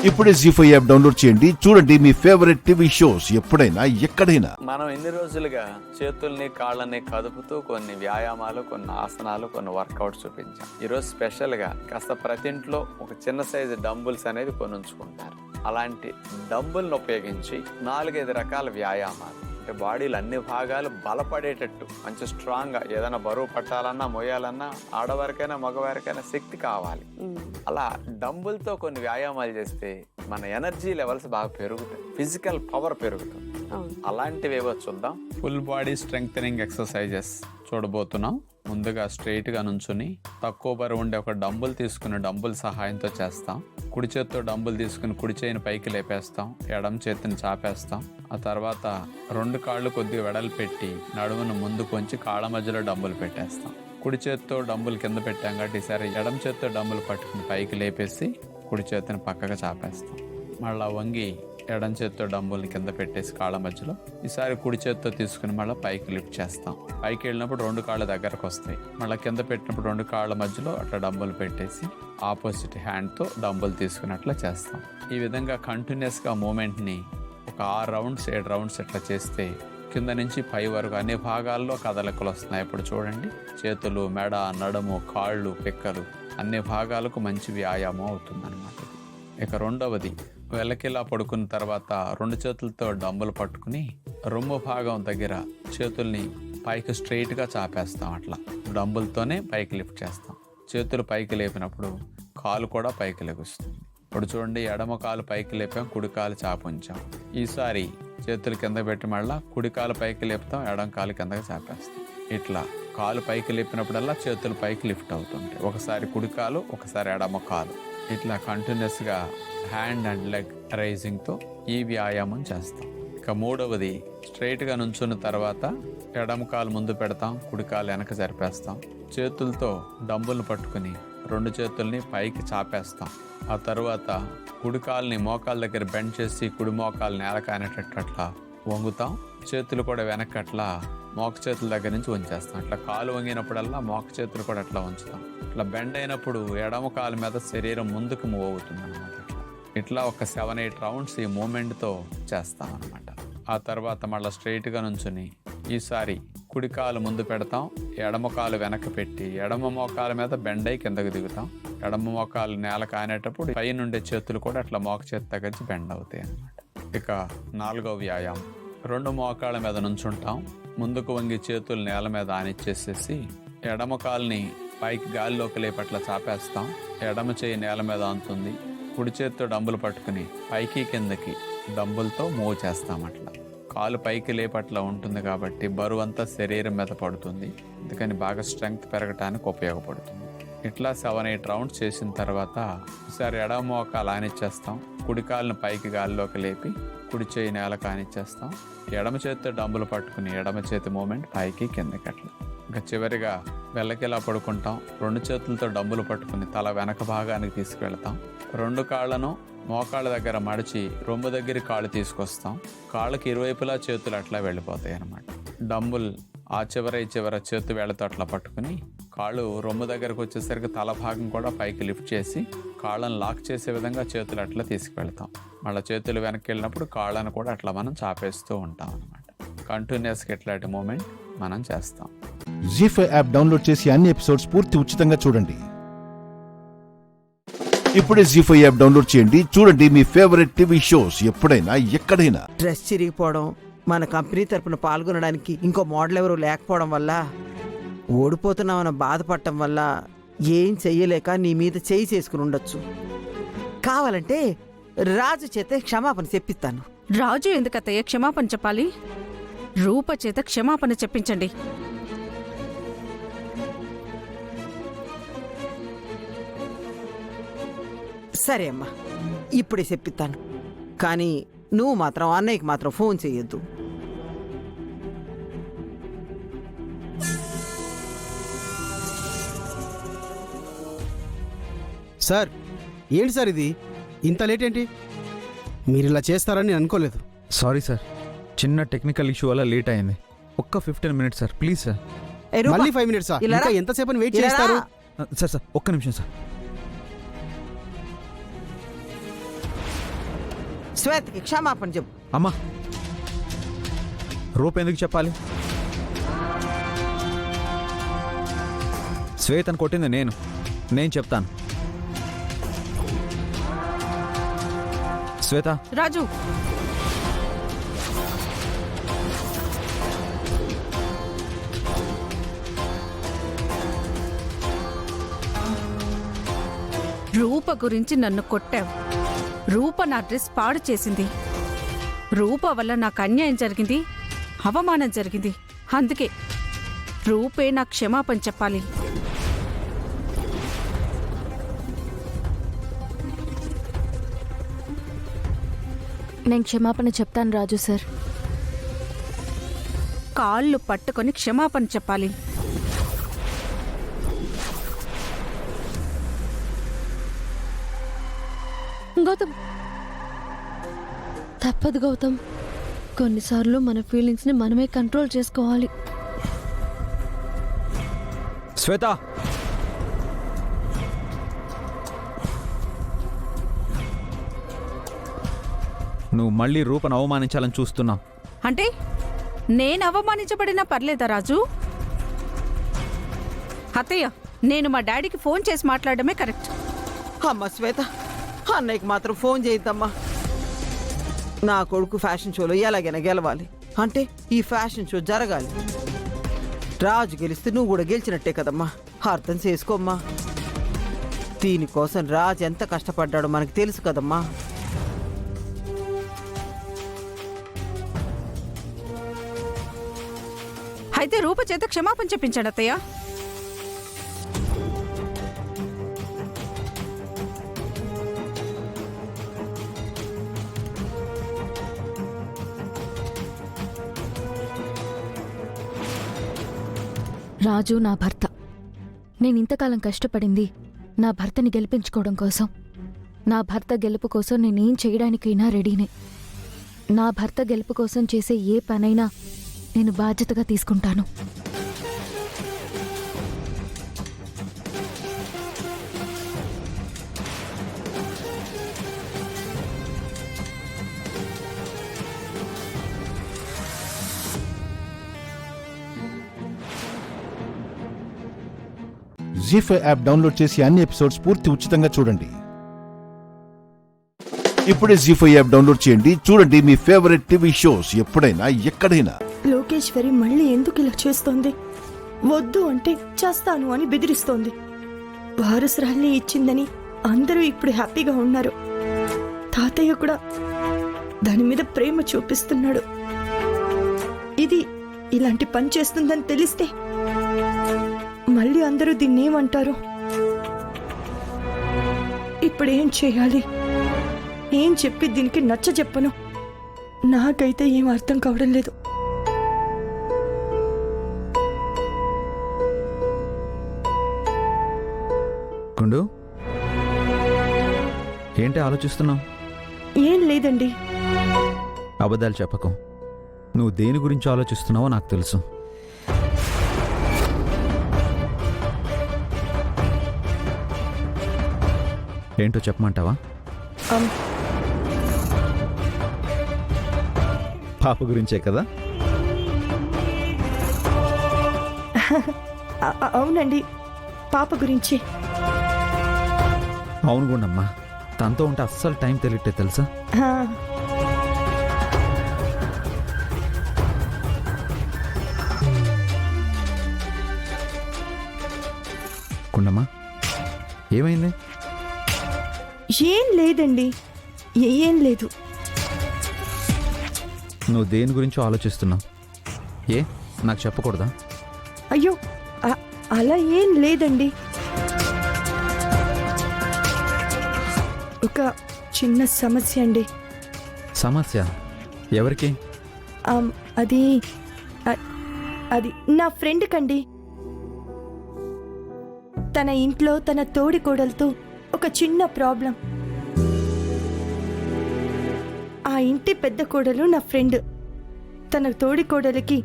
ఇప్పుడే జీ5 app download చేయండి. చూడండి మీ ఫేవరెట్ టీవీ షోస్ ఎప్పుడైనా ఎక్కడైనా. మనం ఎన్ని రోజులుగా చేతుల్ని కాళ్ళని కదుపుతూ కొన్ని వ్యాయామాలు, కొన్ని ఆసనాలు, కొన్ని వర్కౌట్స్ చూపించాం. ఈరోజు స్పెషల్గా కాస్త ప్రతి ఇంట్లో ఒక చిన్న సైజు డంబుల్స్ అనేది కొని ఉంచుకుంటారు. అలాంటి డంబుల్ని ఉపయోగించి 4-5 రకాల వ్యాయామాలు, అంటే బాడీలో అన్ని భాగాలు బలపడేటట్టు మంచి స్ట్రాంగ్గా ఏదైనా బరువు పట్టాలన్నా మోయాలన్నా ఆడవారికైనా మగవారికైనా శక్తి కావాలి. అలా డంబుల్తో కొన్ని వ్యాయామాలు చేస్తే మన ఎనర్జీ లెవెల్స్ బాగా పెరుగుతాయి, ఫిజికల్ పవర్ పెరుగుతుంది. అలాంటివి ఏవో చూద్దాం. ఫుల్ బాడీ స్ట్రెంగ్థనింగ్ ఎక్సర్సైజెస్ చూడబోతున్నాం. ముందుగా స్ట్రైట్గా నుంచుని తక్కువ బరువు ఉండే ఒక డంబుల్ తీసుకుని డంబుల్ సహాయంతో చేస్తాం. కుడి చేత్తో డంబుల్ తీసుకుని కుడి చేయిని పైకి లేపేస్తాం, ఎడమ చేతిని చాపేస్తాం. ఆ తర్వాత 2 కాళ్ళు కొద్దిగా వెడలు పెట్టి నడుమును ముందుకు వంచి కాళ్ళ మధ్యలో డంబుల్ పెట్టేస్తాం. కుడి చేత్తో డంబుల్ కింద పెట్టాం కాబట్టి ఈసారి ఎడమ చేత్తో డంబుల్ పట్టుకుని పైకి లేపేసి కుడి చేతిని పక్కగా చాపేస్తాం. మళ్ళీ వంగి ఎడం చేత్తో డంబుల్ని కింద పెట్టేసి కాళ్ళ మధ్యలో ఈసారి కుడి చేత్తో తీసుకుని మళ్ళీ పైకి లిఫ్ట్ చేస్తాం. పైకి వెళ్ళినప్పుడు 2 కాళ్ళు దగ్గరకు వస్తాయి. మళ్ళీ కింద పెట్టినప్పుడు 2 కాళ్ళ మధ్యలో అట్లా డంబుల్ పెట్టేసి ఆపోజిట్ హ్యాండ్తో డంబుల్ తీసుకున్నట్లా చేస్తాం. ఈ విధంగా కంటిన్యూస్గా మూమెంట్ని ఒక 6 రౌండ్స్ 7 రౌండ్స్ ఇట్లా చేస్తే కింద నుంచి పై వరకు అన్ని భాగాల్లో కదలికలు వస్తున్నాయి. ఇప్పుడు చూడండి, చేతులు, మెడ, నడుము, కాళ్ళు, పిక్కలు అన్ని భాగాలకు మంచి వ్యాయామం అవుతుందన్నమాట. ఇక రెండవది, వెలకిలా పడుకున్న తర్వాత 2 చేతులతో డంబులు పట్టుకుని రొమ్ము భాగం దగ్గర చేతుల్ని పైకి స్ట్రైట్గా చాపేస్తాం. అట్లా డంబుల్తోనే పైకి లిఫ్ట్ చేస్తాం. చేతులు పైకి లేపినప్పుడు కాలు కూడా పైకి లెగుస్తుంది. ఇప్పుడు చూడండి, ఎడమ కాలు పైకి లేపాం, కుడి కాలు చాపుంచాం. ఈసారి చేతులు కింద పెట్టి మళ్ళీ కుడి కాలు పైకి లేపుతాం, ఎడం కాలు కిందకి చాపేస్తాం. ఇట్లా కాలు పైకి లేపినప్పుడల్లా చేతులు పైకి లిఫ్ట్ అవుతుంటాయి. ఒకసారి కుడి కాలు, ఒకసారి ఎడమ కాలు. ఇట్లా కంటిన్యూస్గా హ్యాండ్ అండ్ లెగ్ రైజింగ్తో ఈ వ్యాయామం చేస్తాం. ఇక మూడవది, స్ట్రైట్గా నుంచున్న తర్వాత ఎడమ కాలు ముందు పెడతాం, కుడి కాలు వెనక జరిపేస్తాం. చేతులతో డంబుల్ని పట్టుకుని 2 చేతుల్ని పైకి చాపేస్తాం. ఆ తర్వాత కుడి కాలుని మోకాల దగ్గర బెండ్ చేసి కుడి మోకాలు నేల కానేటట్టు అట్లా వంగుతాం. చేతులు కూడా వెనక్కి అట్లా మోక చేతుల దగ్గర నుంచి వంచేస్తాం. అట్లా కాలు వంగినప్పుడల్లా మోక చేతులు కూడా అట్లా ఉంచుతాం. ఇట్లా బెండ్ అయినప్పుడు ఎడమ కాలు మీద శరీరం ముందుకు మూవ్ అవుతుంది అనమాట. ఇట్లా ఒక 7-8 రౌండ్స్ ఈ మూమెంట్తో చేస్తాం అనమాట. ఆ తర్వాత మళ్ళీ స్ట్రైట్గా నుంచుని ఈసారి కుడి కాలు ముందు పెడతాం, ఎడమ కాలు వెనక్కి పెట్టి ఎడమ మోకాల మీద బెండ్ అయి కిందకు దిగుతాం. ఎడమ మోకాలు నేల కానేటప్పుడు పై నుండే చేతులు కూడా అట్లా మోక చేతి తగ్గించి బెండ్ అవుతాయి అనమాట. ఇక 4వ వ్యాయామం, 2 మోకాళ్ళ మీద నుంచుంటాం. ముందుకు వంగి చేతులు నేల మీద ఆనిచ్చేసేసి ఎడమ కాలుని పైకి గాలిలోకి లేపట్ల చాపేస్తాం. ఎడమ చేయి నేల మీద ఆనుతుంది. కుడి చేతితో డంబులు పట్టుకుని పైకి కిందకి డంబులతో మూవ్ చేస్తాం. అట్లా కాలు పైకి లేపట్ల ఉంటుంది కాబట్టి బరువు అంతా శరీరం మీద పడుతుంది. అందుకని బాగా స్ట్రెంగ్త్ పెరగటానికి ఉపయోగపడుతుంది. ఇట్లా 7-8 రౌండ్స్ చేసిన తర్వాత ఈసారి ఎడమ మోకాలు ఆనిచ్చేస్తాం. కుడి కాలుని పైకి గాలిలోకి లేపి కుడి చేయి నేల కానిచ్చేస్తాం. ఎడమ చేతితో డంబులు పట్టుకుని ఎడమ చేతి మూమెంట్ పైకి కిందకి అట్లా. ఇంకా చివరిగా వెళ్ళకిలా పడుకుంటాం. 2 చేతులతో డంబులు పట్టుకుని తల వెనక భాగానికి తీసుకువెళ్తాం. 2 కాళ్ళను మోకాళ్ళ దగ్గర మడిచి రొమ్ము దగ్గర కాళ్ళు తీసుకొస్తాం. కాళ్ళకి ఇరువైపులా చేతులు అట్లా వెళ్ళిపోతాయి అన్నమాట. డంబుల్ ఆ చివర ఈ చివర చేతు వేళ్లతో అట్లా పట్టుకుని కాళ్ళు రొమ్ము దగ్గరకు వచ్చేసరికి తల భాగం కూడా పైకి లిఫ్ట్ చేసి కాళ్ళను లాక్ చేసే విధంగా చేతులు అట్లా తీసుకువెళ్తాం. మళ్ళీ చేతులు వెనక్కి వెళ్ళినప్పుడు కాళ్ళను కూడా అట్లా మనం చాపేస్తూ ఉంటాం అన్నమాట. కంటిన్యూస్గా ఇట్లాంటి మూమెంట్ మనం చేస్తాం. జీ5 యాప్ డౌన్లోడ్ చేసి అన్ని ఎపిసోడ్స్ పూర్తి ఉచితంగా చూడండి. ఇప్పుడే జీ5 యాప్ డౌన్లోడ్ చేయండి. చూడండి మీ ఫేవరెట్ టీవీ షోస్ ఎప్పుడైనా ఎక్కడైనా. డ్రెస్ చిరిగిపోవడం, మన కంపెనీ తరపున పాల్గొనడానికి ఇంకో మోడల్ ఎవరు లేకపోవడం వల్ల, ఓడిపోతున్నామన్న బాధపడటం వల్ల ఏం చెయ్యలేక నీ మీద చేయి చేసుకుని ఉండొచ్చు. కావాలంటే రాజు చేత క్షమాపణ చెప్పిస్తాను. రాజు ఎందుకత్తయ్య క్షమాపణ చెప్పాలి? రూప చేత క్షమాపణ చెప్పించండి. సరే అమ్మా, ఇప్పుడే చెప్పిస్తాను. కానీ నువ్వు మాత్రం అన్నయ్యకి మాత్రం ఫోన్ చేయొద్దు. సార్, ఏంటి సార్ ఇది? ఇంత లేట్ ఏంటి? మీరు ఇలా చేస్తారని నేను అనుకోలేదు. సారీ సార్, చిన్న టెక్నికల్ ఇష్యూ వల్ల లేట్ అయింది. ఒక్క 15 మినిట్స్ సార్, ప్లీజ్ సార్. మళ్ళీ 5 మినిట్స్ ఇంకా ఎంతసేపు వెయిట్ చేస్తారు? సార్ ఒక్క నిమిషం సార్. శ్వేతకి క్షమాపణ చెప్పు. అమ్మా, రూప ఎందుకు చెప్పాలి? శ్వేతను కొట్టింది నేను చెప్తాను. శ్వేత, రాజు, రూప గురించి నన్ను కొట్టావు. రూప నా డ్రెస్ పాడు చేసింది. రూప వల్ల నాకు అన్యాయం జరిగింది, అవమానం జరిగింది. అందుకే రూపే నా క్షమాపణ చెప్పాలి. నేను క్షమాపణ చెప్తాను రాజు సార్. కాళ్ళు పట్టుకొని క్షమాపణ చెప్పాలి. గౌతమ్, తప్పదు గౌతమ్. కొన్నిసార్లు మన ఫీలింగ్స్ని మనమే కంట్రోల్ చేసుకోవాలి. శ్వేత, నువ్వు మళ్ళీ రూపను అవమానించాలని చూస్తున్నావు. అంటే నేను అవమానించబడినా పర్లేదా రాజు? అత్తయ్య, నేను మా డాడీకి ఫోన్ చేసి మాట్లాడడమే కరెక్ట్. అమ్మ శ్వేత, అన్నయ్యకి మాత్రం ఫోన్ చేయొద్దమ్మా. నా కొడుకు ఫ్యాషన్ షోలో ఎలాగైనా గెలవాలి అంటే ఈ ఫ్యాషన్ షో జరగాలి. రాజు గెలిస్తే నువ్వు కూడా గెలిచినట్టే కదమ్మా. అర్థం చేసుకోమ్మా. దీనికోసం రాజు ఎంత కష్టపడ్డాడో మనకు తెలుసు కదమ్మా. అయితే రూప చేత క్షమాపణ చెప్పించాడు అత్తయ్య. రాజు నా భర్త. నేను ఇంతకాలం కష్టపడింది నా భర్తని గెలిపించుకోవడం కోసం. నా భర్త గెలుపు కోసం నేనేం చేయడానికైనా రెడీనే. నా భర్త గెలుపు కోసం చేసే ఏ పనైనా నేను బాధ్యతగా తీసుకుంటాను. జీ5 యాప్ డౌన్లోడ్ చేసి అన్ని ఎపిసోడ్స్ పూర్తి ఉచితంగా చూడండి. ఇప్పుడే జీ5 యాప్ డౌన్లోడ్ చేయండి. చూడండి మీ ఫేవరెట్ టీవీ షోస్ ఎప్పుడైనా ఎక్కడైనా. లోకేశ్వరి మళ్ళీ ఎందుకు ఇలా చేస్తోంది? వద్దు అంటే చేస్తాను అని బెదిరిస్తోంది. వారసురాల్ని ఇచ్చిందని అందరూ ఇప్పుడు హ్యాపీగా ఉన్నారు. తాతయ్య కూడా దాని మీద ప్రేమ చూపిస్తున్నాడు. ఇది ఇలాంటి పని చేస్తుందని తెలిస్తే మళ్ళీ అందరూ దీన్ని ఏమంటారు? ఇప్పుడేం చేయాలి? ఏం చెప్పి దీనికి నచ్చ చెప్పను? నాకైతే ఏం అర్థం కావడం లేదు. గుండు, ఏంటి ఆలోచిస్తున్నావు? ఏం లేదండి. అబద్ధాలు చెప్పకు. నువ్వు దేని గురించి ఆలోచిస్తున్నావో నాకు తెలుసు. ఏంటో చెప్పమంటావా? పాప గురించే కదా? అవునండి, పాప గురించి. అవును గుండమ్మా, తనతో ఉంటే అస్సలు టైం తెలియట్టే తెలుసా? గుండమ్మా, ఏమైంది? ఏం లేదండి, ఏం లేదు. నువ్వు దేని గురించో ఆలోచిస్తున్నావు. ఏ నాకు చెప్పకూడదా? అయ్యో, అలా ఏం లేదండి. ఒక చిన్న సమస్య అండి. సమస్య? ఎవరికి? అది అది నా ఫ్రెండ్ కండి. తన ఇంట్లో తన తోడి కోడలతో ఒక చిన్న ప్రాబ్లం. ఆ ఇంటి పెద్ద కోడలు నా ఫ్రెండ్. తన తోడి కోడలికి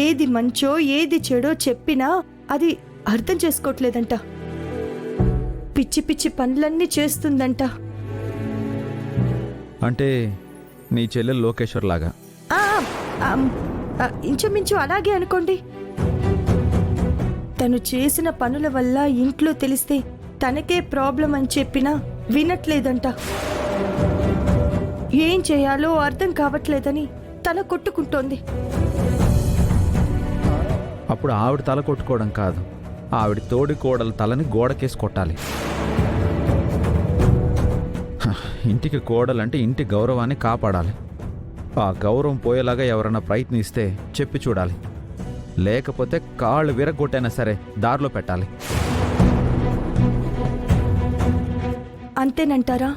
ఏది మంచో ఏది చెడో చెప్పినా అది అర్థం చేసుకోవట్లేదంట. పిచ్చి పిచ్చి పనులన్నీ చేస్తుందంట. అంటే నీ చెల్లెలు లోకేశ్వర్ లాగా. ఆ, ఇంచుమించు అలాగే అనుకోండి. తను చేసిన పనుల వల్ల ఇంట్లో తెలిస్తే తనకే ప్రాబ్లం అని చెప్పినా వినట్లేదంట. ఏం చేయాలో అర్థం కావట్లేదని తల కొట్టుకుంటోంది. అప్పుడు ఆవిడ తల కొట్టుకోవడం కాదు, ఆవిడ తోడి కోడల తలని గోడకేసి కొట్టాలి. ఇంటికి కోడలంటే ఇంటి గౌరవాన్ని కాపాడాలి. ఆ గౌరవం పోయేలాగా ఎవరైనా ప్రయత్నిస్తే చెప్పి చూడాలి. లేకపోతే కాళ్ళు విరగొట్టైనా సరే దారిలో పెట్టాలి. అంతేనంటారా?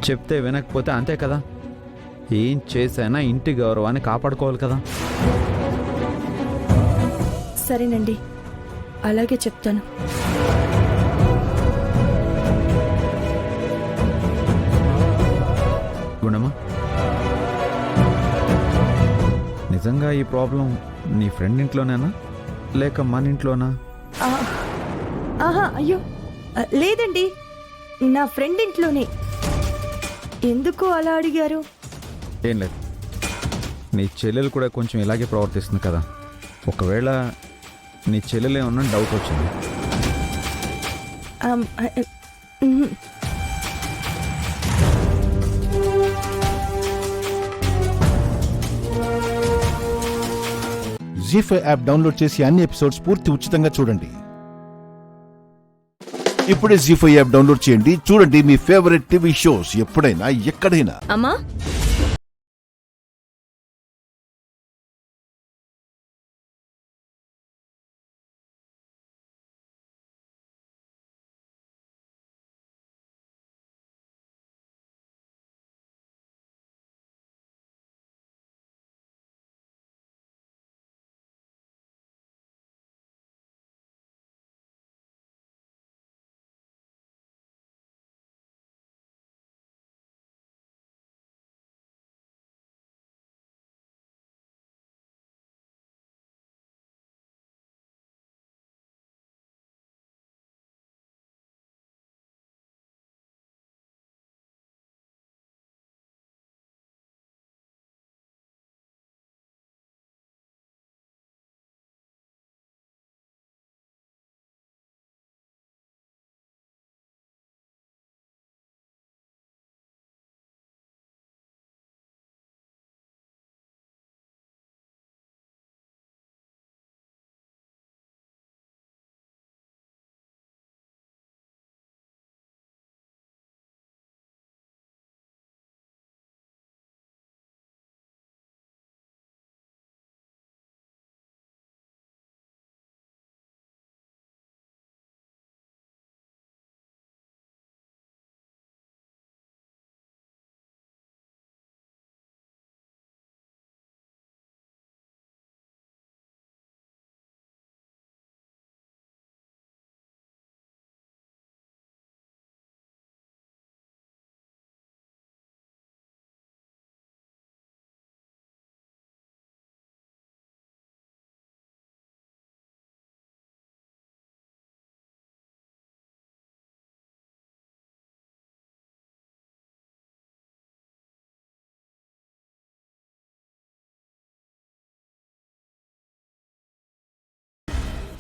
చెప్తే వినకపోతే అంతే కదా. ఏం చేసైనా ఇంటి గౌరవాన్ని కాపాడుకోవాలి కదా. సరేనండి, అలాగే చెప్తాను. గుణమా, నిజంగా ఈ ప్రాబ్లం నీ ఫ్రెండ్ ఇంట్లోనేనా లేక మన ఇంట్లోనా? ఆహా, అయ్యో లేదండి, నా ఫ్రెండ్ ఇంట్లోనే. ఎందుకు అలా అడిగారు? ఏం లేదు, నీ చెల్లెలు కూడా కొంచెం ఇలాగే ప్రవర్తిస్తుంది కదా. ఒకవేళ నీ చెల్లెలే ఉన్న డౌట్ వచ్చింది. జీ5 యాప్ డౌన్లోడ్ చేసి అన్ని ఎపిసోడ్స్ పూర్తి ఉచితంగా చూడండి. ఇప్పుడే జీ5 యాప్ డౌన్లోడ్ చేయండి. చూడండి మీ ఫేవరెట్ టీవీ షోస్ ఎప్పుడైనా ఎక్కడైనా. అమ్మా,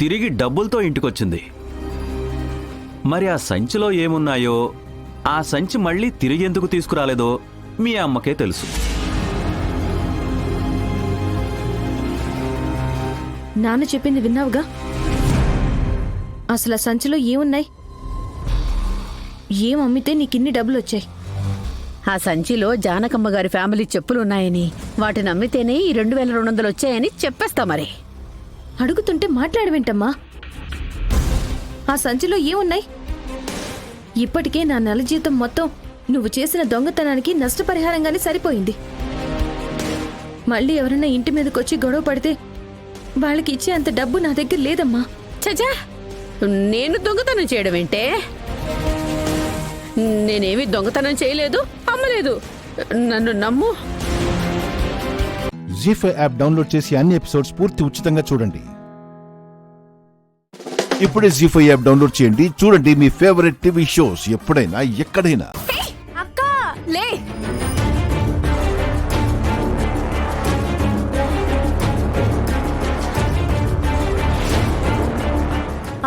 తిరిగి డబ్బులతో ఇంటికొచ్చింది. మరి ఆ సంచిలో ఏమున్నాయో, ఆ సంచి మళ్ళీ తిరిగి ఎందుకు తీసుకురాలేదో మీ అమ్మకే తెలుసు. నాన్న చెప్పింది విన్నావుగా? అసలు ఆ సంచిలో ఏమున్నాయి? ఏం అమ్మితే నీకిన్ని డబ్బులు వచ్చాయి? ఆ సంచిలో జానకమ్మ గారి ఫ్యామిలీ చెప్పులున్నాయని, వాటిని అమ్మితేనే ఈ 2200 వచ్చాయని చెప్పేస్తా. మరి అడుగుతుంటే మాట్లాడవేంటమ్మా? ఆ సంచిలో ఏమున్నాయి? ఇప్పటికే నా నెల జీతం మొత్తం నువ్వు చేసిన దొంగతనానికి నష్టపరిహారంగానే సరిపోయింది. మళ్ళీ ఎవరైనా ఇంటి మీదకొచ్చి గొడవ పడితే వాళ్ళకి ఇచ్చే అంత డబ్బు నా దగ్గర లేదమ్మా. చచా, నేను దొంగతనం చేయడం ఏంటే? నేనేమి దొంగతనం చేయలేదు, అమ్మలేదు. నన్ను నమ్ము. జీ5 యాప్ డౌన్లోడ్ చేసి అన్ని ఎపిసోడ్స్ పూర్తి ఉచితంగా చూడండి. ఇప్పుడే జీ5 యాప్ డౌన్లోడ్ చేయండి. చూడండి మీ ఫేవరెట్ టీవీ షోస్ ఎప్పుడైనా ఎక్కడైనా. అక్క లే,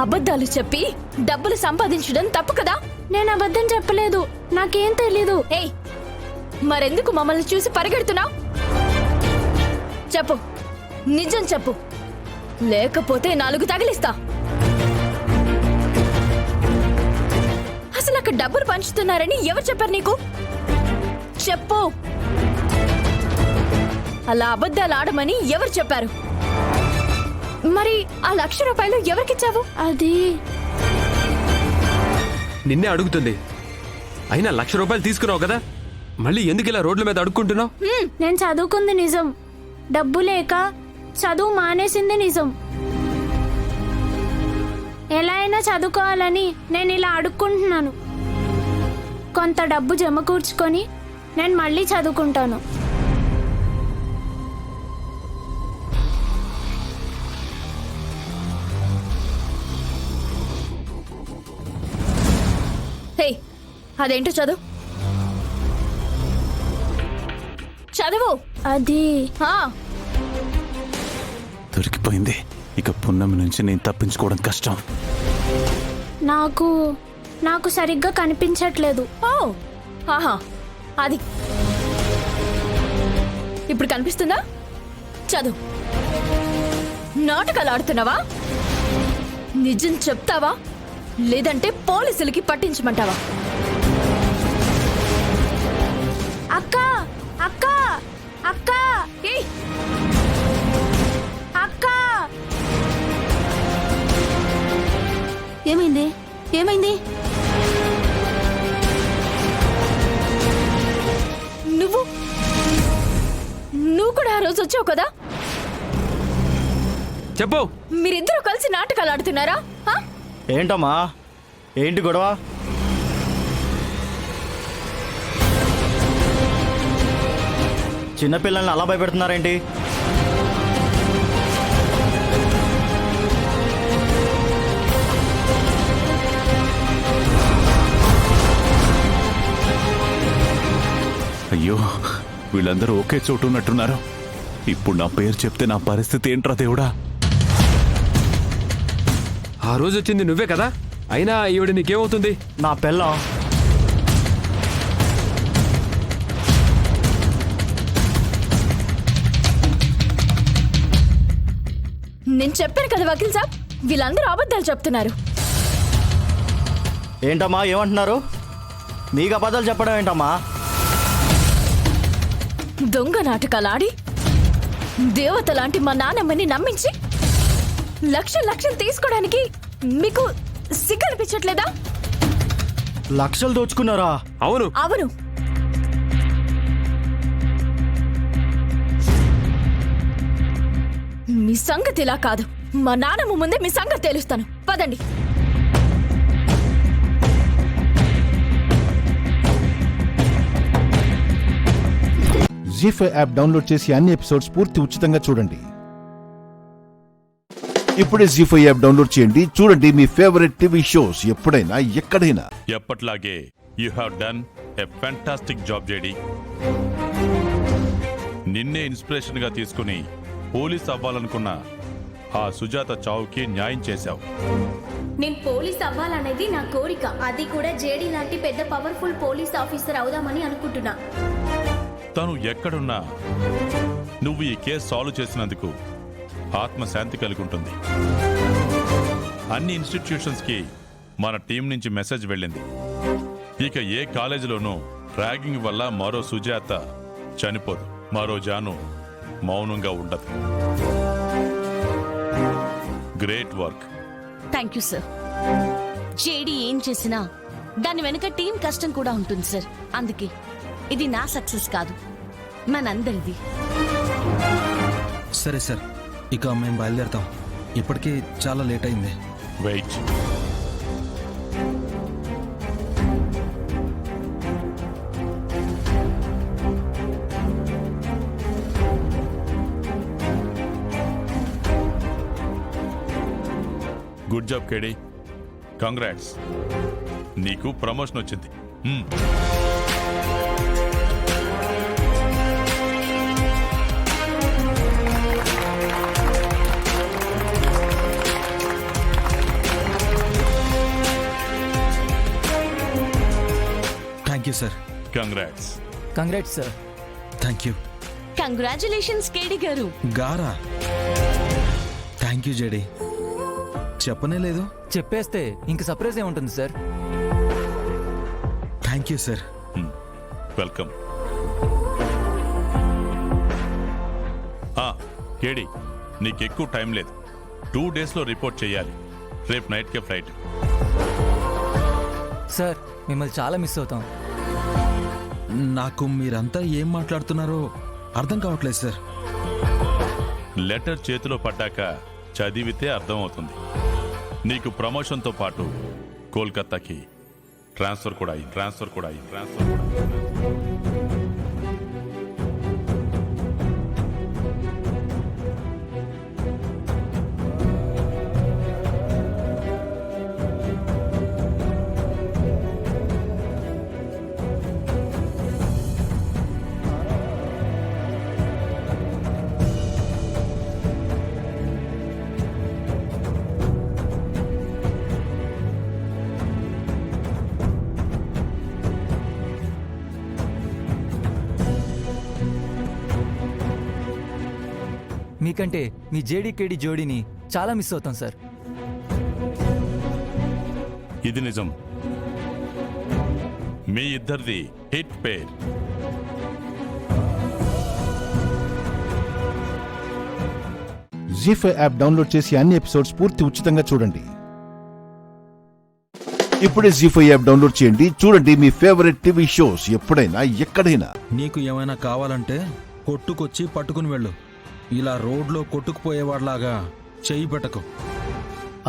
అబద్ధాలు చెప్పి డబ్బులు సంపాదించడం తప్పు కదా. నేను అబద్ధం చెప్పలేదు, నాకేం తెలీదు. ఏయ్, మరెందుకు మమ్మల్ని చూసి పరిగెడుతున్నావు? చెప్పు, నిజం చెప్పు, లేకపోతే 4 తగిలిస్తా. అసలు అక్కడ డబ్బులు పంచుతున్నారని ఎవరు చెప్పారు నీకు? చెప్పు. అలా అబద్ధాలు ఆడమని ఎవరు చెప్పారు? మరి ఆ 1,00,000 రూపాయలు ఎవరికిచ్చావు? అది నిన్నే అడుగుతుంది. అయినా 1,00,000 రూపాయలు తీసుకున్నావు కదా, మళ్ళీ ఎందుకు ఇలా రోడ్ల మీద అడుక్కుంటున్నావు? నేను చదువుకుంది నిజం, డబ్బు లేక చదువు మానేసింది నిజం. ఎలా అయినా చదువుకోవాలని నేను ఇలా అడుక్కుంటున్నాను. కొంత డబ్బు జమ కూర్చుకొని నేను మళ్ళీ చదువుకుంటాను. హే, అదేంటో చదువు. చదువు. అది దొరికిపోయింది. ఇక పున్నమి నుంచి నేను తప్పించుకోవడం కష్టం. నాకు సరిగ్గా కనిపించట్లేదు. ఓ, ఆహా, అది ఇప్పుడు కనిపిస్తుందా? చదువు. నాటకాలు ఆడుతున్నావా? నిజం చెప్తావా లేదంటే పోలీసులకి పట్టించమంటావా? అక్క అక్క అక్క అక్క, ఏమైంది? ఏమైంది? నువ్వు కూడా ఆ రోజు వచ్చావు కదా? చెప్పు. మీరిద్దరూ కలిసి నాటకాలు ఆడుతున్నారా? ఏంటమ్మా, ఏంటి గొడవ? చిన్నపిల్లల్ని అలా భయపెడుతున్నారేంటి? అయ్యో, వీళ్ళందరూ ఒకే చోటు ఉన్నట్టున్నారు. ఇప్పుడు నా పేరు చెప్తే నా పరిస్థితి ఏంట్రా దేవుడా? ఆ రోజు వచ్చింది నువ్వే కదా, అయినా ఈవిడ నీకేమవుతుంది? నా పెళ్ళం. నేను చెప్పాను కదా వకీల్ సాబ్, వీళ్ళందరూ అబద్ధాలు చెప్తున్నారు. ఏంటమ్మా, ఏమంటున్నారు? మీకు అబద్ధాలు చెప్పడం ఏంటమ్మా? దొంగ నాటకాలు ఆడి దేవత లాంటి మా నాన్నమ్మని నమ్మించి లక్షలు తీసుకోవడానికి మీకు సిగ్గనిపించట్లేదా? లక్షలు దోచుకున్నారా? అవును అవును. మీ సంగతి ఇలా కాదు. మా నాన్నమ్మ ముందే మీ సంగతి తెలుస్తాను. పదండి. జీ5 యాప్ డౌన్లోడ్ చేసి అన్ని ఎపిసోడ్స్ పూర్తి ఉచితంగా చూడండి. ఇప్పుడే జీ5 యాప్ డౌన్లోడ్ చేయండి. చూడండి మీ ఫేవరెట్ టీవీ షోస్ ఎప్పుడైనా ఎక్కడైనా. ఎప్పట్లాగే you have done a fantastic job JD. నిన్నే ఇన్స్పిరేషన్ గా తీసుకుని పోలీస్ అవ్వాలనుకున్న ఆ సుజాత చావుకి న్యాయం చేశావు. నేను పోలీస్ అవ్వాలనేది నా కోరిక. అది కూడా జేడీ లాంటి పెద్ద పవర్ఫుల్ పోలీస్ ఆఫీసర్ అవుదామని అనుకుంటున్నా. తను ఎక్కడున్నా నువ్వు ఈ కేసు సాల్వ్ చేసినందుకు ఆత్మశాంతి కలిగి ఉంటుంది. అన్ని ఇన్స్టిట్యూషన్స్ కి మన టీం నుంచి మెసేజ్ వెళ్ళింది. ఇక ఏ కాలేజీలోనూ ర్యాగింగ్ వల్ల మరో సుజాత చనిపోదు, మరో జాను మౌనంగా ఉండదు. Great work. Thank you sir. JD ఏం చేసినా దాని వెనుక టీం కష్టం కూడా ఉంటుంది సార్. అందుకే ఇది నా సక్సెస్ కాదు, మనందరిది. సరే సార్, ఇక మేము బయలుదేరుతాం. ఇప్పటికే చాలా లేట్ అయింది. Wait. Good job K D, congrats. నీకు ప్రమోషన్ వచ్చింది. Sir. Congrats. Congrats sir. Thank you. Congratulations K D garu. గారా? Thank you J D. చెప్పనే లేదు. చెప్పేస్తే ఇంక సర్ప్రైజ్ ఏముంటుంది sir. Thank you sir. Welcome. K D, నీకు ఎక్కువ టైం లేదు. 2 డేస్లో రిపోర్ట్ చేయాలి. రేపు నైట్కే ఫ్లైట్. సార్ మిమ్మల్ని చాలా మిస్ అవుతాం. నాకు మీరంతా ఏం మాట్లాడుతున్నారో అర్థం కావట్లేదు సార్. లెటర్ చేతిలో పడ్డాక చదివితే అర్థమవుతుంది. నీకు ప్రమోషన్తో పాటు కోల్కతాకి ట్రాన్స్ఫర్ కూడా అయ్యి. మీకంటే మీ జేడీకేడి జోడీని చాలా మిస్ అవుతాం సార్. ఇది నిజం. మీ ఇద్దరిది హిట్ పేర్. జీ5 యాప్ డౌన్లోడ్ చేసి అన్ని ఎపిసోడ్స్ పూర్తి ఉచితంగా చూడండి. ఇప్పుడే జీ5 యాప్ డౌన్లోడ్ చేయండి. చూడండి మీ ఫేవరెట్ టీవీ షోస్ ఎప్పుడైనా ఎక్కడైనా. నీకు ఏమైనా కావాలంటే కొట్టుకొచ్చి పట్టుకుని వెళ్ళు. ఇలా రోడ్లో కొట్టుకుపోయేవాడిలాగా చెయ్యి పెట్టకు.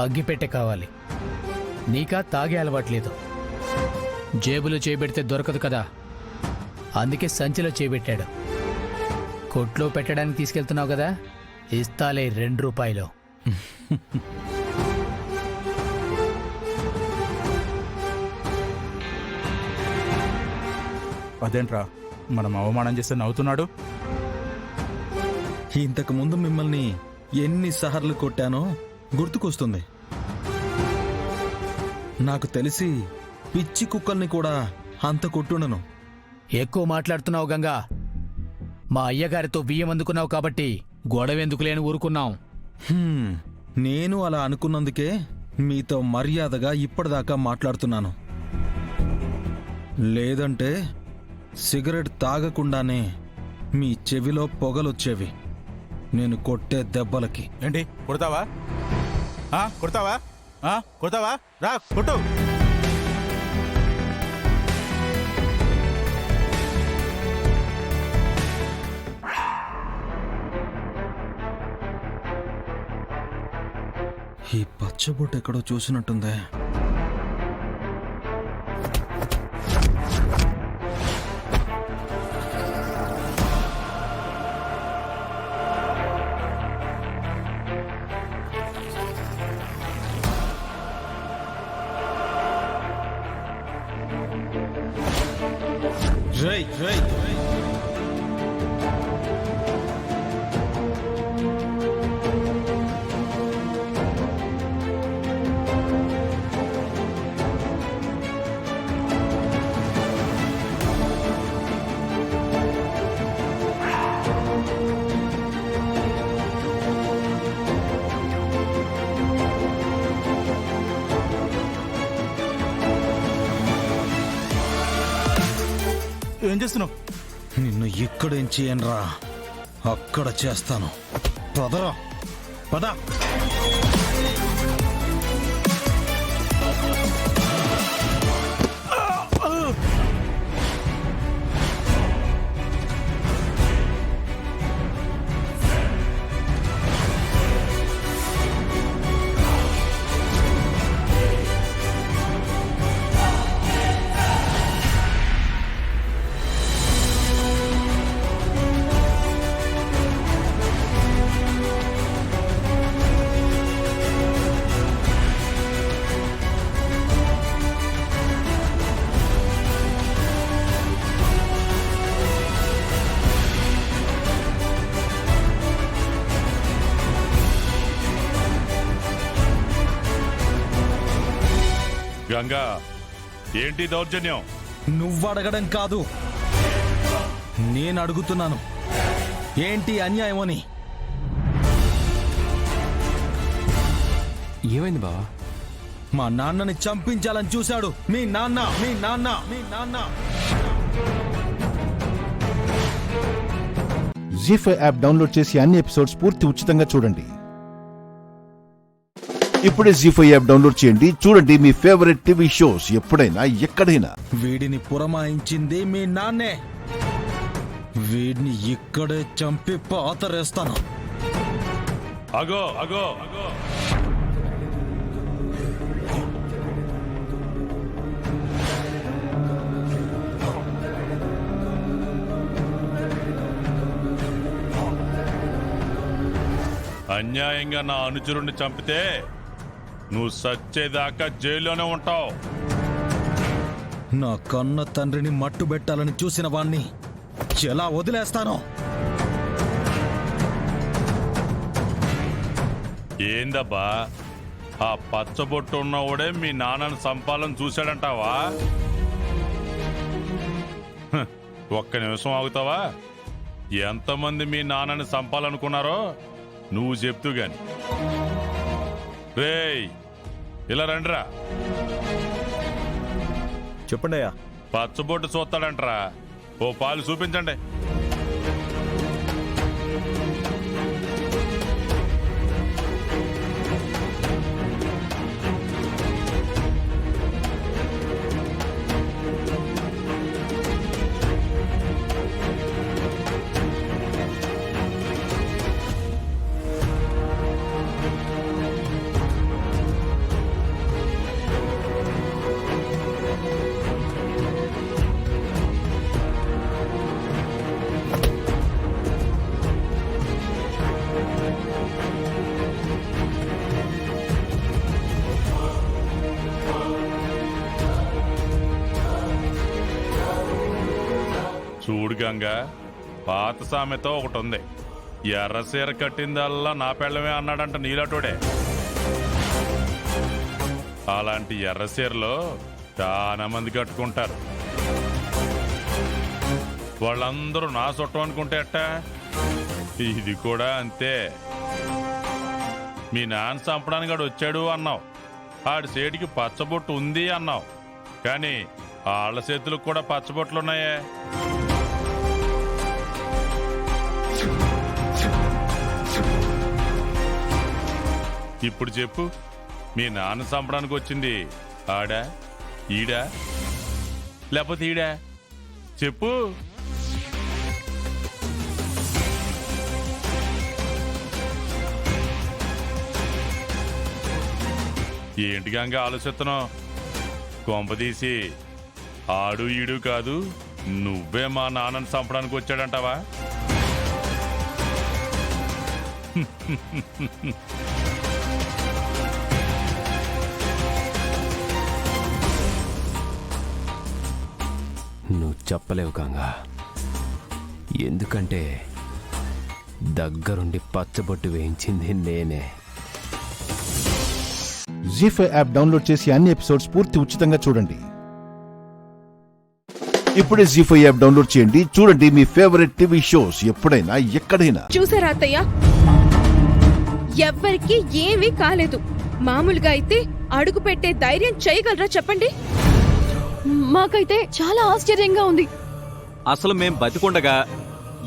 అగ్గిపెట్టె కావాలి. నీకా తాగే అలవాట్లేదు. జేబులో చేపెడితే దొరకదు కదా, అందుకే సంచిలో చేపెట్టాడు. కొట్లో పెట్టడానికి తీసుకెళ్తున్నావు కదా, ఇస్తాలే 2 రూపాయలు. అదేంట్రా మనం అవమానం చేస్తే నవ్వుతున్నాడు? ఇంతకు ముందు మిమ్మల్ని ఎన్నిసార్లు కొట్టానో గుర్తుకొస్తుంది. నాకు తెలిసి పిచ్చి కుక్కల్ని కూడా అంత కొట్టుండను. ఎక్కువ మాట్లాడుతున్నావు గంగా. మా అయ్యగారితో బియ్యం అందుకున్నావు కాబట్టి గొడవెందుకు లేని ఊరుకున్నాం. నేను అలా అనుకున్నందుకే మీతో మర్యాదగా ఇప్పటిదాకా మాట్లాడుతున్నాను. లేదంటే సిగరెట్ తాగకుండానే మీ చెవిలో పొగలొచ్చేవి నేను కొట్టే దెబ్బలకి. ఏంటి కొడతావా? కొడతావా? రా కొట్టు. ఈ పచ్చబొట్టు ఎక్కడో చూసినట్టుందే. ఏం చేస్తున్నావు? నిన్ను ఇక్కడేం చేయనురా, అక్కడ చేస్తాను. పదరా, పద. గంగా, ఏంటి దౌర్జన్యం? నువ్వడగడం కాదు, నేను అడుగుతున్నాను. ఏంటి అన్యాయమని? ఏమైంది బావా? మా నాన్నని చంపించాలని చూశాడు మీ నాన్న. జీ5 యాప్ డౌన్లోడ్ చేసి అన్ని ఎపిసోడ్స్ పూర్తి ఉచితంగా చూడండి. ఇప్పుడే జీ5 యాప్ డౌన్లోడ్ చేయండి. చూడండి మీ ఫేవరెట్ టీవీ షోస్ ఎప్పుడైనా ఎక్కడైనా. వీడిని పురమాయించింది మీ నాన్నే. వీడిని ఇక్కడే చంపి పాతరేస్తాను. అగో అగో అగో, అన్యాయంగా నా అనుచరుణ్ణి చంపితే నువ్వు సచ్చేదాకా జైల్లోనే ఉంటావు. నా కన్న తండ్రిని మట్టుబెట్టాలని చూసిన వాణ్ణి ఎలా వదిలేస్తాను? ఏందబ్బా, ఆ పచ్చబొట్టు ఉన్నవాడే మీ నాన్నను చంపాలని చూశాడంటావా? హ, ఒక్క నిమిషం ఆగుతావా? ఎంతమంది మీ నాన్నని చంపాలనుకున్నారో నువ్వు చెప్తూ గాని. రేయ్, ఇలా రండిరా. చెప్పండి అయ్యా. పచ్చబొట్టు చూస్తాడంటరా. ఓ పాలు చూపించండి. చూడు గంగా, పాత సామెత ఒకటి ఉంది. ఎర్రసీర కట్టిందల్లా నా పెళ్ళమే అన్నాడంట నీలాటోడే. అలాంటి ఎర్రసీరలో చాలా మంది కట్టుకుంటారు. వాళ్ళందరూ నా చుట్టం అనుకుంటే అట్ట. ఇది కూడా అంతే. మీ నాన్న చంపడానికి ఆడు వచ్చాడు అన్నావు, ఆడి సేటికి పచ్చబొట్టు ఉంది అన్నావు, కానీ వాళ్ళ చేతులకు కూడా పచ్చబొట్లున్నాయే. ఇప్పుడు చెప్పు, మీ నాన్న చంపడానికి వచ్చింది ఆడా, ఈడా, లేకపోతే ఈడా? చెప్పు. ఏంటి గంగా ఆలోచిస్తున్నావు? కొంపదీసి ఆడు ఈడు కాదు, నువ్వే మా నాన్నని చంపడానికి వచ్చాడంటావా? నువ్వు చెప్పలేవు గంగా, ఎందుకంటే దగ్గరుండి పచ్చబొట్టు వేయించింది నేనే. జీ5 యాప్ డౌన్లోడ్ చేసి అన్ని ఎపిసోడ్స్ పూర్తి ఉచితంగా చూడండి. ఇప్పుడే జీ5 యాప్ డౌన్లోడ్ చేయండి. చూడండి మీ ఫేవరెట్ టీవీ షోస్ ఎప్పుడైనా ఎక్కడైనా. చూసారా అత్తయ్య, ఎవ్వరికి ఏమీ కాలేదు. మామూలుగా అయితే అడుగు పెట్టే ధైర్యం చేయగలరా చెప్పండి? మాకైతే చాలా ఆశ్చర్యంగా ఉంది. అసలు మేం బతికుండగా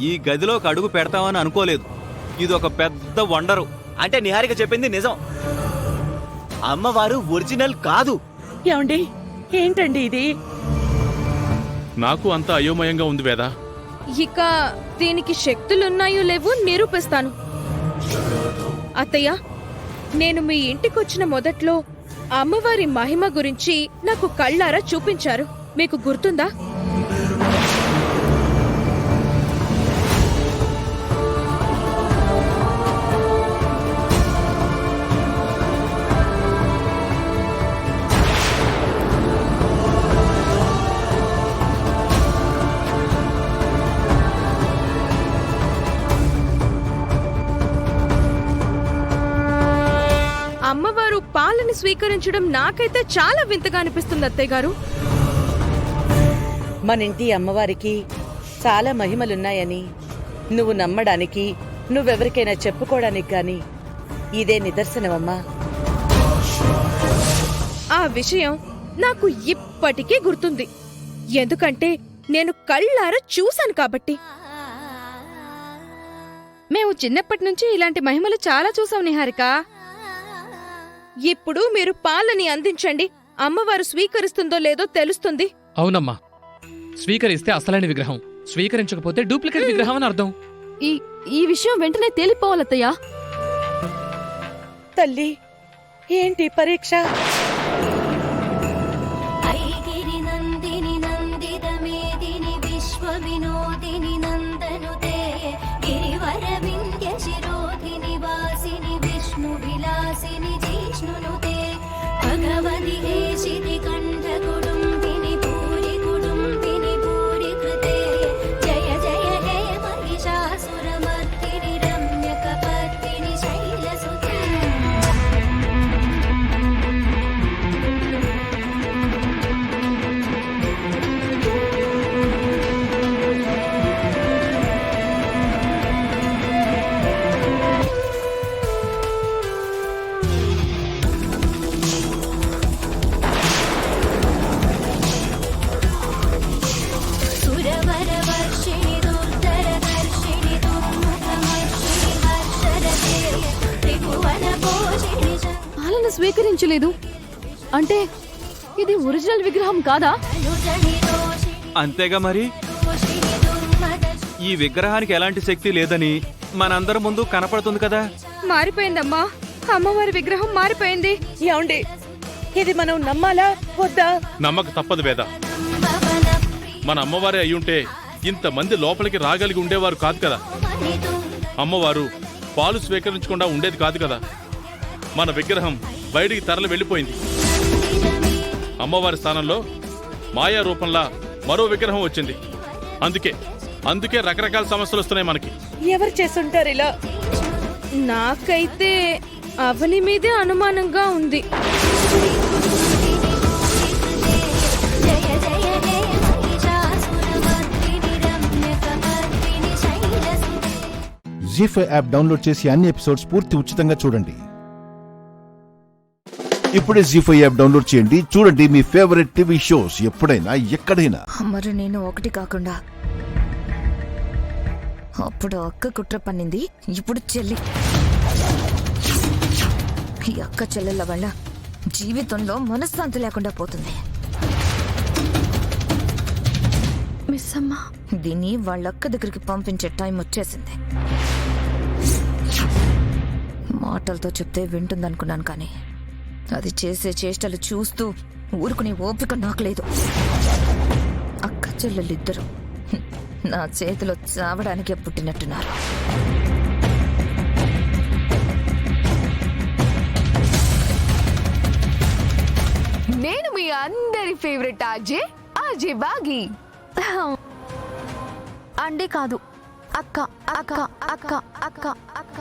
ఈ గదిలోకి అడుగు పెడతామని అనుకోలేదు. ఇది ఒక పెద్ద వండరు. అంటే నిహారిక చెప్పింది నిజం. అమ్మవారు ఒరిజినల్ కాదు. ఏమండి, ఏంటండి ఇది? నాకు అంత అయోమయంగా ఉంది వేదా. ఇక దీనికి శక్తులున్నాయో లేవో నిరూపిస్తాను. అత్తయ్య, నేను మీ ఇంటికొచ్చిన మొదట్లో అమ్మవారి మహిమ గురించి నాకు కళ్ళారా చూపించారు. మీకు గుర్తుందా? అమ్మవారు పాలని స్వీకరించడం నాకైతే చాలా వింతగా అనిపిస్తుంది అత్తయ్య గారు. మనింటి అమ్మవారికి చాలా మహిమలున్నాయని నువ్వు నమ్మడానికి, నువ్వెవరికైనా చెప్పుకోవడానికి గాని ఇదే నిదర్శనమమ్మా. ఆ విషయం నాకు ఇప్పటికీ గుర్తుంది. ఎందుకంటే నేను కళ్ళారా చూశాను కాబట్టి. మేము చిన్నప్పటి నుంచి ఇలాంటి మహిమలు చాలా చూసాం నిహారిక. ఇప్పుడు మీరు పాలని అందించండి. అమ్మవారు స్వీకరిస్తుందో లేదో తెలుస్తుంది. అవునమ్మా, స్వీకరిస్తే అసలైన విగ్రహం, స్వీకరించకపోతే డూప్లికేట్ విగ్రహం అని అర్థం. ఈ విషయం వెంటనే తేలిపోవాలత్తయ్యా. తల్లి, ఏంటి పరీక్ష? ఐగిరి నందిని నందిత మేదిని విశ్వ వినోదిని నందనుతే గిరివర వింధ్య శిరోధిని వాసిని విష్ణు విలాసిని జిష్ణునుతే భగవతి హేషితి కంఠ కుటుంబిని భూరి కుటుంబిని భూరి కృతే జయ జయ హే మహిషాసురమర్దిని రమ్య కపర్దిని శైలసుతే. సురవరవర్షిణి దుర్ధరదర్శిని దుర్ముఖమర్షిణి హర్షరతే త్రిభువన పోషిణి పాలన స్వీకరించలేదు అంటే ఇది ఒరిజినల్ విగ్రహం కాదా? అంతేగా మరి. ఈ విగ్రహానికి ఎలాంటి శక్తి లేదని మనందరి ముందు కనపడుతుంది కదా. మారిపోయిందమ్మా, అమ్మవారి విగ్రహం మారిపోయింది. ఏమండి, ఇది మనం నమ్మాలా వద్దా? నమ్మక తప్పదు వేద. మన అమ్మవారే అయ్యుంటే ఇంతమంది లోపలికి రాగలిగి ఉండేవారు కాదు కదా. అమ్మవారు పాలు స్వీకరించకుండా ఉండేది కాదు కదా. మన విగ్రహం బయటికి తరలి వెళ్ళిపోయింది. అమ్మవారి స్థానంలో మాయా రూపంలా మరో విగ్రహం వచ్చింది. అందుకే రకరకాల సమస్యలు వస్తున్నాయి మనకి. ఎవరు చేసుంటారు ఇలా? నాకైతే అవని మీదే అనుమానంగా ఉంది. జయ జయ హే మహిషాసురమర్దిని రమ్య కపర్దిని శైలసుతే. జీ5 యాప్ డౌన్లోడ్ చేసి అన్ని ఎపిసోడ్స్ పూర్తి ఉచితంగా చూడండి. ఇప్పుడే జీ5 యాప్ డౌన్లోడ్ చేయండి. చూడండి మీ ఫేవరెట్ టీవీ షోస్ ఎప్పుడైనా ఎక్కడైనా. మరి నేను ఒకటి కాకుండా అప్పుడు అక్క కుట్ర పన్నింది, ఇప్పుడు చెల్లి. ఈ అక్క చెల్లెళ్ళ వల్ల జీవితంలో మనశ్శాంతి లేకుండా పోతుంది. మిస్ అమ్మా, దీన్ని వాళ్ళక్క దగ్గరికి పంపించే టైం వచ్చేసింది. మాటలతో చెప్తే వింటుందనుకున్నాను, కానీ అది చేసే చేష్టలు చూస్తూ ఊరుకునే ఓపిక నాకు లేదు. అక్క చెల్లెళ్ళిద్దరూ నా చేతిలో చావడానికే పుట్టినట్టున్నారు. నేను మీ అందరి ఫేవరెట్ ఆర్జే బాగి. అండే కాదు, అక్క అక్క అక్క అక్క అక్క.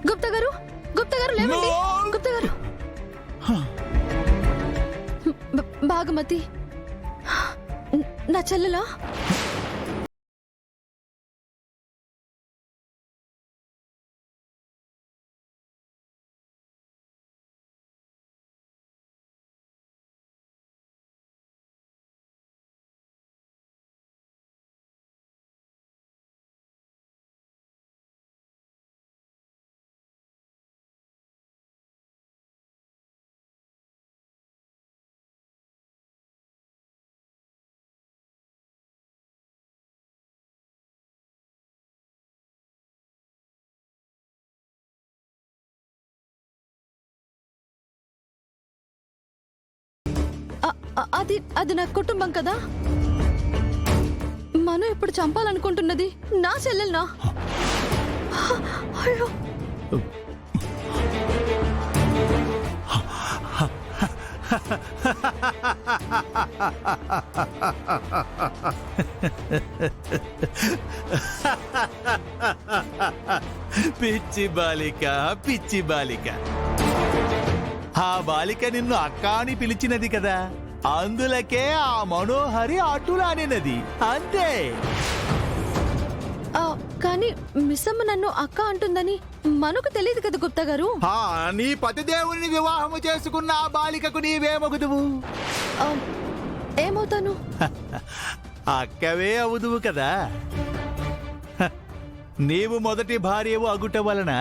గుప్తా గారు, లేవండి. గుప్తా గారు, బాగుమతి నా చెల్లెలా? అది నా కుటుంబం కదా. మనం ఇప్పుడు చంపాలనుకుంటున్నది నా చెల్లెల్నా? అయ్యో, పిచ్చి బాలిక, పిచ్చి బాలిక. ఆ బాలిక నిన్ను అక్క అని పిలిచినది కదా, అందులకే ఆ మనోహరి అటులానినది, అంతే. కానీ మిస్సమ్మ నన్ను అక్క అంటుందని మనకు తెలియదు కదా గుప్తా గారు. నీ పతిదేవుని వివాహము చేసుకున్న ఆ బాలికకు నీవేమగుదువు? ఏమవుతాను? అక్కవే అవుదువు కదా. నీవు మొదటి భార్యవు అగుట వలన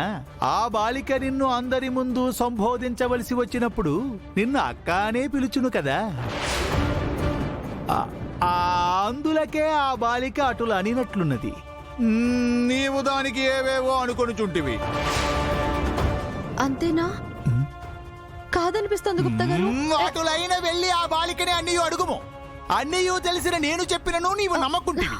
ఆ బాలిక నిన్ను అందరి ముందు సంబోధించవలసి వచ్చినప్పుడు నిన్ను అక్క అనే పిలుచును కదా. అందులకే ఆ బాలిక అటులు అనినట్లున్నది. నీవు దానికి ఏవేవో అనుకొనుచుంటివి. అంతేనా? కాదనిపిస్తుంది గుప్తా గారు. అటులైన వెళ్ళి ఆ బాలికని అన్నయ్యూ అడుగుము. అన్నయ్యూ తెలిసిన నేను చెప్పినను నీవు నమ్మకుంటివి.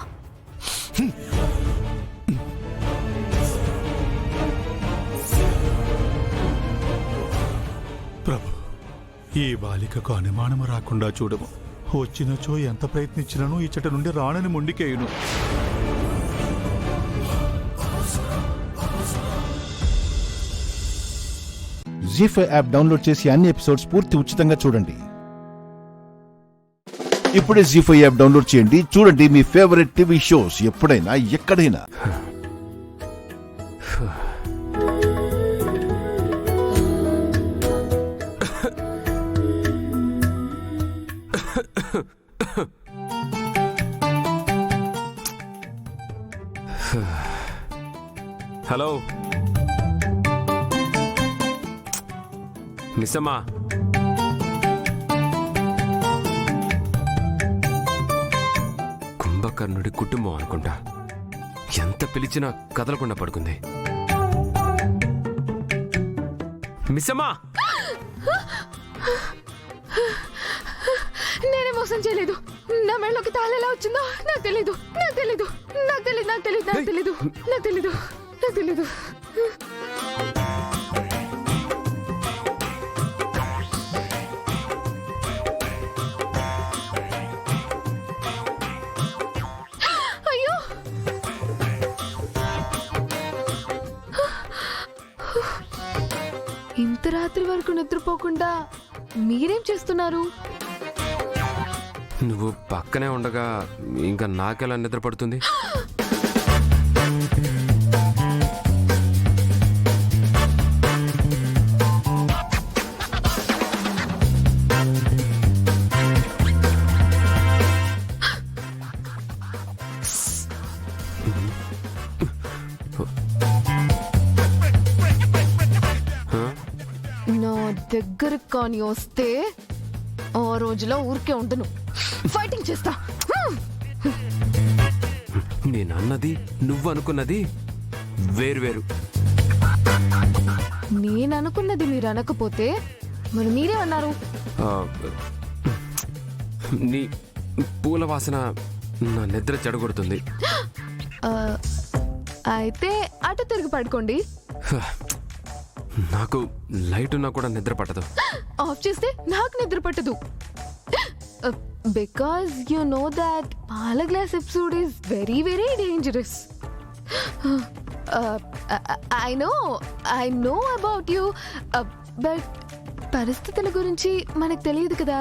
ప్రభు, ఈ బాలికకు అనుమానము రాకుండా చూడము. వచ్చినచో ఎంత ప్రయత్నించినను ఇచ్చట నుండి రానని మొండికేయును. జీ5 యాప్ డౌన్లోడ్ చేసి అన్ని ఎపిసోడ్స్ పూర్తి ఉచితంగా చూడండి. ఇప్పుడే జీ5 యాప్ డౌన్లోడ్ చేయండి. చూడండి మీ ఫేవరెట్ టీవీ షోస్ ఎప్పుడైనా ఎక్కడైనా. హలో మిస్సమ్మా, కుంభకర్ణుడి కుటుంబం అనుకుంటా. ఎంత పిలిచినా కదలకుండా పడుకుంది. మిస్సమ్మా, నేనే మోసం చేయలేదు. నా మెడలోకి తాళ ఎలా వచ్చిందో నాకు తెలీదు. నాకు తెలీదు. నాకు తెలీదు. నాకు తెలీదు. నాకు తెలీదు. నాకు తెలీదు. నాకు తెలీదు. అయ్యో, ఇంత రాత్రి వరకు నిద్రపోకుండా మీరేం చేస్తున్నారు? నువ్వు పక్కనే ఉండగా ఇంకా నాకెలా నిద్ర పడుతుంది? నా దగ్గరకు కానీ వస్తే ఆ రోజులో ఊరికే ఉండను, ఫైటింగ్ చేస్తా. నేనన్నది నువ్వు అనుకున్నది వేరువేరు. నేను అనుకున్నది మీరు అనకపోతే మరి మీరేమన్నారు? నీ పూల వాసన నా నిద్ర చెడగొడుతుంది. అయితే అటు తిరిగి పడుకోండి. నాకు లైట్ ఉన్నా కూడా నిద్ర పట్టదు. ఆఫ్ చేస్తే నాకు నిద్ర పట్టదు. బికాజ్ యు నో దాట్ పాల glass episode is very very dangerous. I know about you, but పరిస్థితుల గురించి మనకు తెలియదు కదా.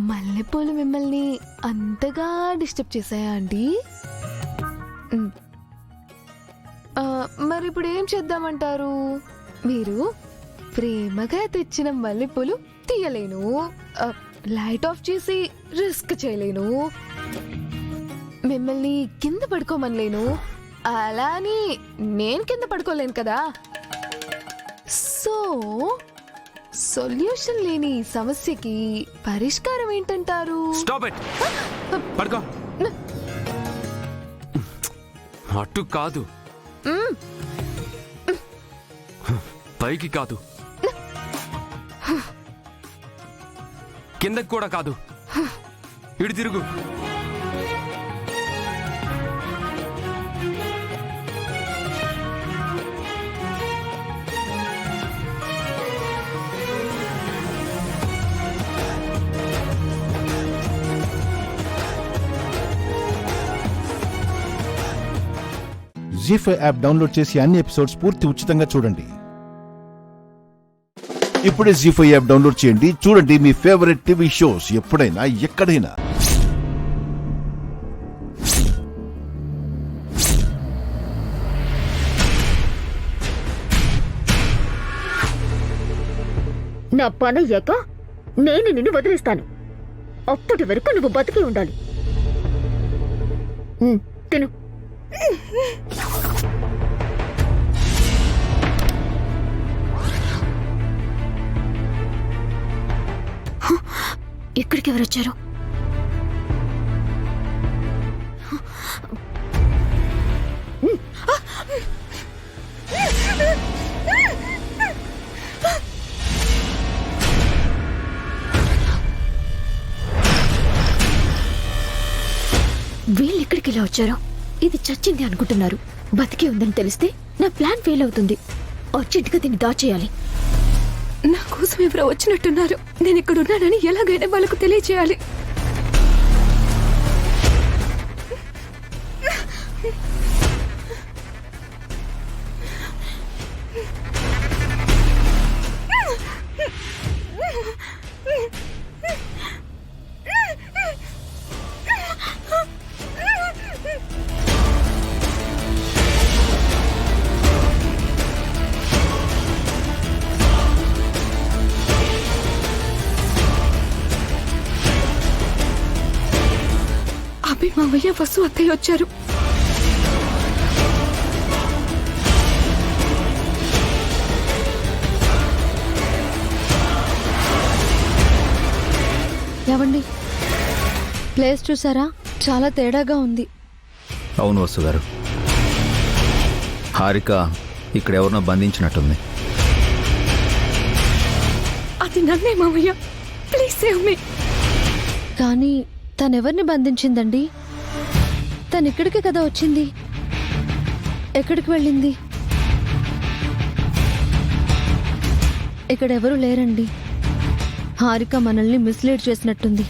మల్లెపూలు మిమ్మల్ని అంతగా డిస్టర్బ్ చేశాయా అండి? మరి ఇప్పుడు ఏం చేద్దామంటారు? మీరు ప్రేమగా తెచ్చిన మల్లెపూలు తీయలేను, లైట్ ఆఫ్ చేసి రిస్క్ చేయలేను, మిమ్మల్ని కింద పడుకోమనలేను, అలా అని నేను కింద పడుకోలేను కదా. సో సొల్యూషన్ లేని సమస్యకి పరిష్కారం ఏంటంటారు? Stop it. పడుకో. అటు కాదు, పైకి కాదు, కిందకి కూడా కాదు, ఇటు తిరుగు. జీ5 యాప్ డౌన్లోడ్ చేసి అన్ని ఎపిసోడ్స్ పూర్తి ఉచితంగా చూడండి. ఇప్పుడే జీ5 యాప్ డౌన్లోడ్ చేయండి. చూడండి మీ ఫేవరెట్ టీవీ షోస్ ఎప్పుడైనా ఎక్కడైనా. నా పని అయ్యాక నేను నిన్ను వదిలేస్తాను. అప్పటి వరకు నువ్వు బతికి ఉండాలి. తిను. ఇక్కడికి ఎవరు వచ్చారు? వీళ్ళు ఇక్కడికి ఇలా వచ్చారు. ఇది చచ్చింది అనుకుంటున్నారు. బతికే ఉందని తెలిస్తే నా ప్లాన్ ఫెయిల్ అవుతుంది. అర్జెంటుగా దీన్ని దాచేయాలి. నా కోసం ఎవరో వచ్చినట్టున్నారు. నేను ఇక్కడ ఉన్నానని ఎలాగైనా వాళ్ళకు తెలియచేయాలి. మావయ్య, వసు అత్తయ్య వచ్చారు. ఏవండి, ప్లేస్ చూసారా? చాలా తేడాగా ఉంది. అవును వసు గారు, హారిక ఇక్కడ ఎవరినో బంధించినట్టుంది. అది నన్నే మావయ్య, ప్లీజ్ సేవ్ మీ. కానీ తనెవరిని బంధించిందండి? తను ఇక్కడికి కదా వచ్చింది. ఎక్కడికి వెళ్ళింది? ఇక్కడ ఎవరు లేరండి. హారిక మనల్ని మిస్లీడ్ చేసినట్టుంది.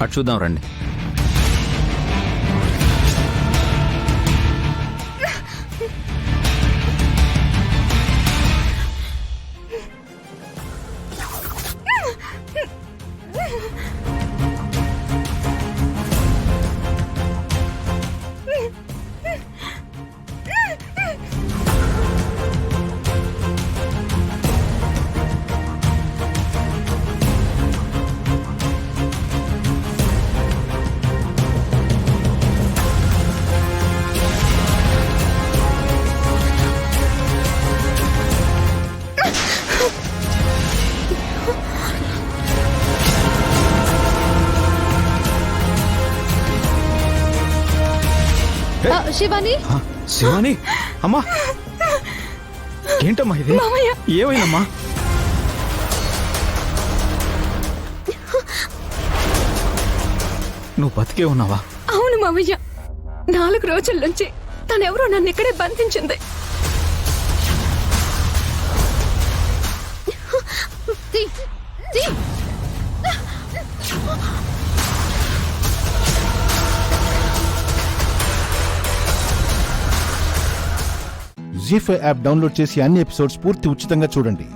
అటు చూద్దాం రండి. శివాని, శివాని, అమ్మా ఏంటమ్మా ఇది? ఏమైందమ్మా? నువ్వు బతికే ఉన్నావా? అవును మావయ్య, 4 రోజుల నుంచి తనెవరో నన్ను ఇక్కడే బంధించింది. జీ5 యాప్ డౌన్లోడ్ చేసి అన్ని ఎపిసోడ్స్ పూర్తి ఉచితంగా చూడండి.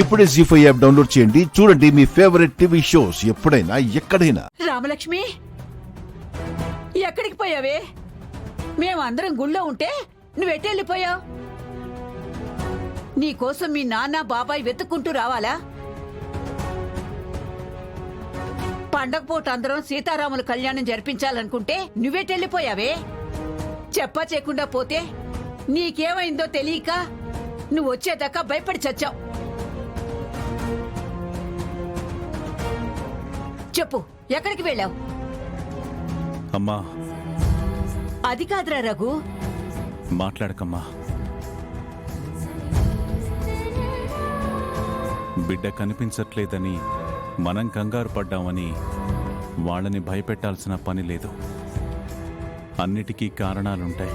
ఇప్పుడే జీ5 యాప్ డౌన్లోడ్ చేయండి. చూడండి మీ ఫేవరెట్ టీవీ షోస్ ఎప్పుడైనా ఎక్కడైనా. రామలక్ష్మి, ఎక్కడికి పోయావే? మేమందరం గుళ్ళో ఉంటే నువ్వెట్టెళ్ళిపోయావు? నీకోసం మీ నాన్న బాబాయ్ వెతుక్కుంటూ రావాలా? పండగ పూట అందరం సీతారాముల కళ్యాణం జరిపించాలనుకుంటే నువ్వెట్టెళ్ళిపోయావే? చెప్పా చేయకుండా పోతే నీకేమైందో తెలియక నువ్వు వచ్చేదాకా భయపడి చచ్చావు. చెప్పు, ఎక్కడికి వెళ్ళావు? అమ్మా, అది కాదురా రఘు. మాట్లాడకమ్మా. బిడ్డ కనిపించట్లేదని మనం కంగారు పడ్డామని వాళ్ళని భయపెట్టాల్సిన పని లేదు. అన్నిటికీ కారణాలుంటాయి.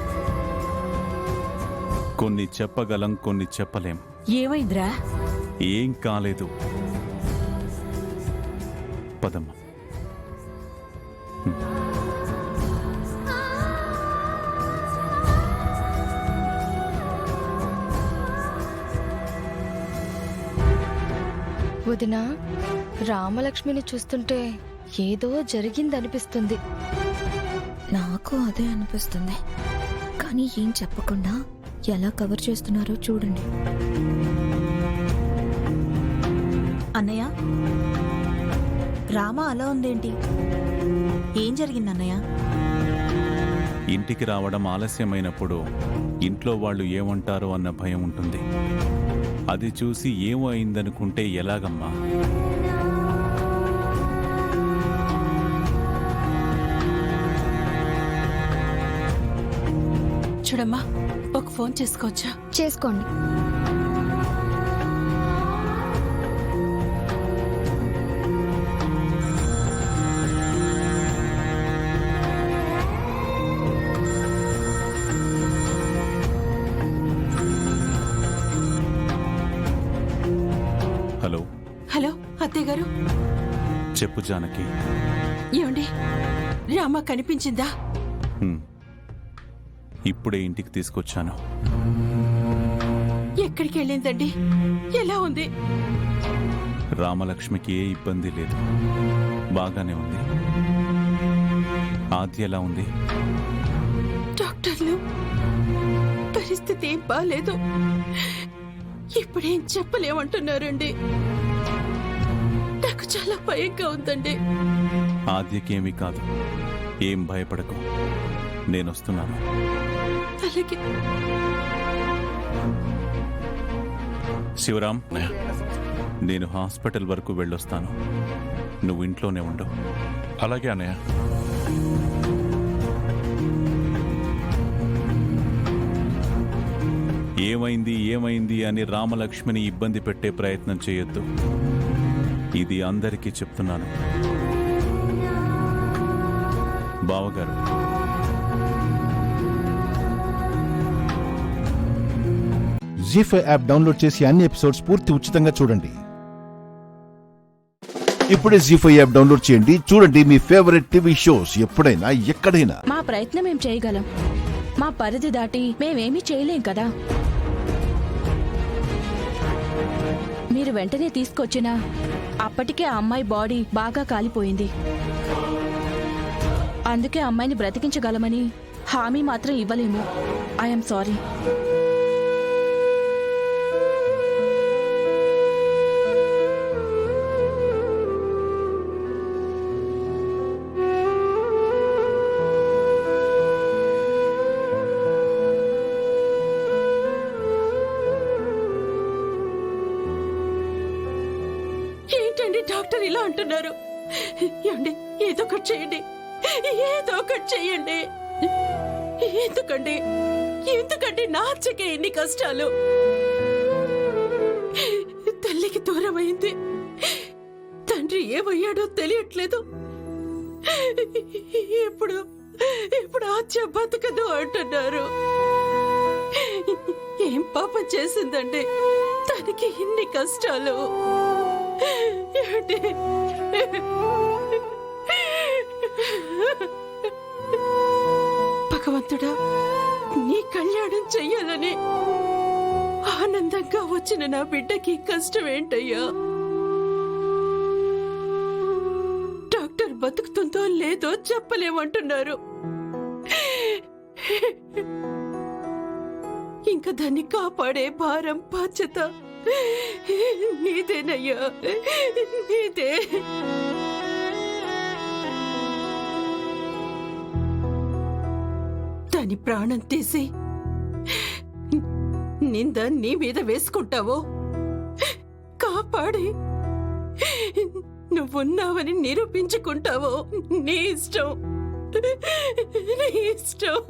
కొన్ని చెప్పగలం, కొన్ని చెప్పలేం. ఏమైందిరా? ఏం కాలేదు. పదమ్మా. వదినా, రామలక్ష్మిని చూస్తుంటే ఏదో జరిగిందనిపిస్తుంది. నాకు అదే అనిపిస్తుంది. కానీ ఏం చెప్పకుండా ఎలా కవర్ చేస్తున్నారో చూడండి. అన్నయ్య, రామ అలా ఉందేంటి? ఏం జరిగింది అన్నయ్య? ఇంటికి రావడం ఆలస్యమైనప్పుడు ఇంట్లో వాళ్ళు ఏమంటారో అన్న భయం ఉంటుంది. అది చూసి ఏమో అయిందనుకుంటే ఎలాగమ్మా? చూడమ్మా, ఒక ఫోన్ చేసుకోవచ్చా? చేసుకోండి. హలో. హలో అత్తయ్య గారు, చెప్పు జానకి. ఏమండి, రామ కనిపించిందా? ఇప్పుడే ఇంటికి తీసుకొచ్చాను. ఎక్కడికి వెళ్ళిందండి? ఎలా ఉంది? రామలక్ష్మికి ఏ ఇబ్బంది లేదు, బాగానే ఉంది. ఆద్య ఎలా ఉంది? డాక్టర్లు పరిస్థితి ఏం బాలేదు, ఇప్పుడేం చెప్పలేమంటున్నారండి. నాకు చాలా భయంగా ఉందండి. ఆద్యకేమీ కాదు, ఏం భయపడకు. నేనొస్తున్నాను. అలాగే. శివరాం, నేను హాస్పిటల్ వరకు వెళ్ళొస్తాను. నువ్వు ఇంట్లోనే ఉండు. అలాగే అన్నయ్య. ఏమైంది ఏమైంది అని రామలక్ష్మిని ఇబ్బంది పెట్టే ప్రయత్నం చేయొద్దు. ఇది అందరికీ చెప్తున్నాను. బావగారు, జీ5 యాప్ డౌన్లోడ్ చేసి అన్ని ఎపిసోడ్స్ పూర్తి ఉచితంగా చూడండి. ఇప్పుడే జీ5 యాప్ డౌన్లోడ్ చేయండి. చూడండి మీ ఫేవరెట్ టీవీ షోస్ ఎప్పుడైనా ఎక్కడైనా. మా ప్రయత్నం ఏం చేయగలం, మా పరిధి దాటి మేమేమీ చేయలేం కదా. మీరు వెంటనే తీసుకొచ్చినా అప్పటికే ఆ అమ్మాయి బాడీ బాగా కాలిపోయింది. అందుకే అమ్మాయిని బ్రతికించగలమని హామీ మాత్రం ఇవ్వలేము. I'm sorry. ఏంటండి డాక్టర్ ఇలా అంటున్నారు? ఏమండి, ఏదో ఒకటి చేయండి, ఏదో ఒకటి చేయండి. ఎందుకండి ఎందుకండి నాచకే ఎన్ని కష్టాలు? తల్లికి దూరమైంది, తండ్రి ఏమయ్యాడో తెలియట్లేదు. ఇప్పుడు ఇప్పుడు ఆత్య బతకదు అంటున్నారు. ఏం పాపం చేసిందండి తనకి ఇన్ని కష్టాలు? భగవంతుడా, నీ కళ్యాణం చెయ్యాలని ఆనందంగా వచ్చిన నా బిడ్డకి కష్టం ఏంటయ్యా? డాక్టర్ బతుకుతుందో లేదో చెప్పలేమంటున్నారు. ఇంకా దాన్ని కాపాడే భారం బాధ్యత నీదేనయ్యా, నీదే. దాని ప్రాణం తీసి నింద నీ మీద వేసుకుంటావో, కాపాడి నువ్వున్నావని నిరూపించుకుంటావో నీ ఇష్టం, నీ ఇష్టం.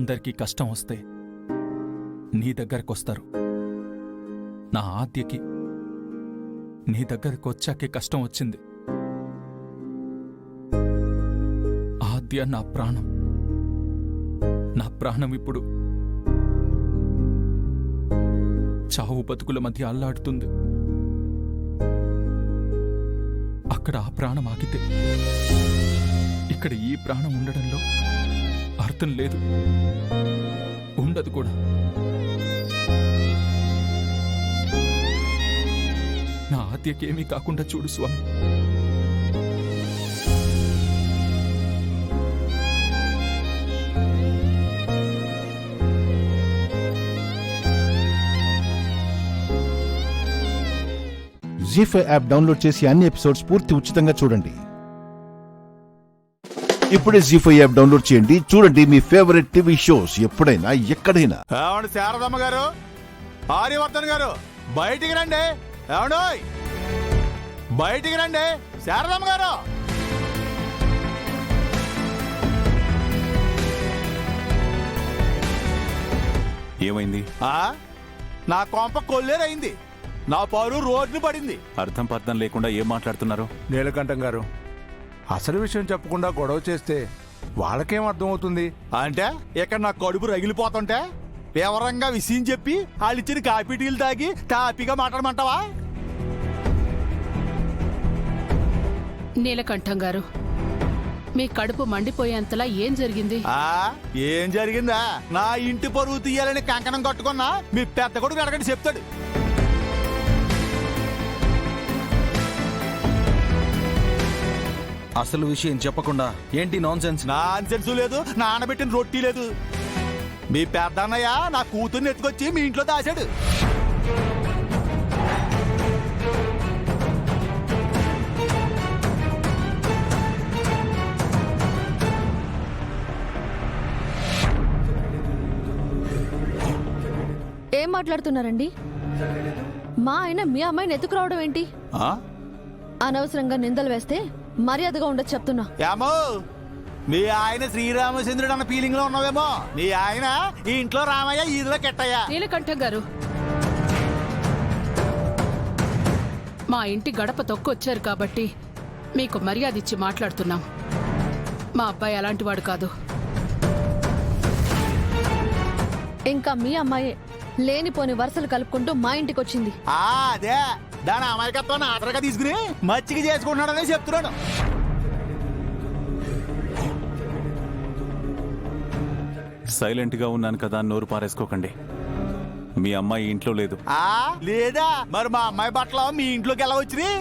అందరికీ కష్టం వస్తే నీ దగ్గరకొస్తారు. నా ఆద్యకి నీ దగ్గరకు వచ్చాకే కష్టం వచ్చింది. ఆద్య నా ప్రాణం. నా ప్రాణం ఇప్పుడు చావు బతుకుల మధ్య అల్లాడుతుంది. అక్కడ ఆ ప్రాణం ఆగితే ఇక్కడ ఈ ప్రాణం ఉండడంలో అర్థం లేదు, ఉండదు కూడా. నా ఆద్యకేమీ కాకుండా చూడు స్వామి. జీ5 యాప్ డౌన్లోడ్ చేసి అన్ని ఎపిసోడ్స్ పూర్తి ఉచితంగా చూడండి. ఇప్పుడే జీ5 యాప్ డౌన్లోడ్ చేయండి. చూడండి మీ ఫేవరెట్ టీవీ షోస్ ఎప్పుడైనా ఎక్కడైనా. ఏమండి శారదమ్మ గారు, ఆర్యవర్ధన్ గారు, బయటికి రండి. ఏమండోయ్, బయటికి రండి. శారదమ్మ గారు, ఏమైంది? నా కొంప కొల్లేరైంది. నా పరు రోడ్డు పడింది. అర్థం పర్థం లేకుండా ఏం మాట్లాడుతున్నారు? నీలకంఠం గారు, అసలు విషయం చెప్పకుండా గొడవ చేస్తే వాళ్ళకేం అర్థమవుతుంది? అంటే ఇక్కడ నా కడుపు రగిలిపోతుంటే వివరంగా విషయం చెప్పి వాళ్ళిచ్చిన కాఫీ టీలు తాగి తాపిగా మాట్లాడమంటావా? నీలకంఠం గారు, మీ కడుపు మండిపోయేంతలా ఏం జరిగింది? ఏం జరిగిందా? నా ఇంటి పరువు తీయాలని కంకణం కట్టుకున్నా మీ పెద్ద కొడుకు అడగండి, చెప్తాడు. అసలు విషయం చెప్పకుండా ఏంటి నాన్సెన్స్? నాన్సెన్స్ లేదు, నానబెట్టిన రొట్టి లేదు. మీ పెద్ద అన్నయ్య నా కూతుర్ని ఎత్తుకొచ్చి మీ ఇంట్లో దాచాడు. ఏం మాట్లాడుతున్నారండి? మా ఆయన మీ అమ్మాయిని ఎత్తుకురావడం ఏంటి? అనవసరంగా నిందలు వేస్తే మర్యాదగా ఉండదు చెప్తున్నా. ఏమో మీ ఆయన శ్రీరామచంద్రుడు అన్న ఫీలింగ్ లో ఉన్నావేమో. మీ ఆయన ఈ ఇంట్లో రామయ్య, ఈదిలో కెట్టయ్య. నీలకంఠం గారు, మా ఇంటి గడప తొక్కొచ్చారు కాబట్టి మీకు మర్యాద ఇచ్చి మాట్లాడుతున్నాం. మా అబ్బాయి అలాంటి వాడు కాదు. ఇంకా మీ అమ్మాయి లేనిపోని వరుసలు కలుపుకుంటూ మా ఇంటికి వచ్చింది. అదే దాని అమాయకత్వాన్ని ఆదరగా తీసుకుని మచ్చికి చేసుకుంటున్నాడనే చెప్తున్నాను. సైలెంట్ గా ఉన్నాను కదా, నోరు పారేసుకోకండి. మీ అమ్మాయి ఇంట్లో లేదు. లేదా మరి మా అమ్మాయి బట్టలు మీ ఇంట్లోకి ఎలా వచ్చినాయి?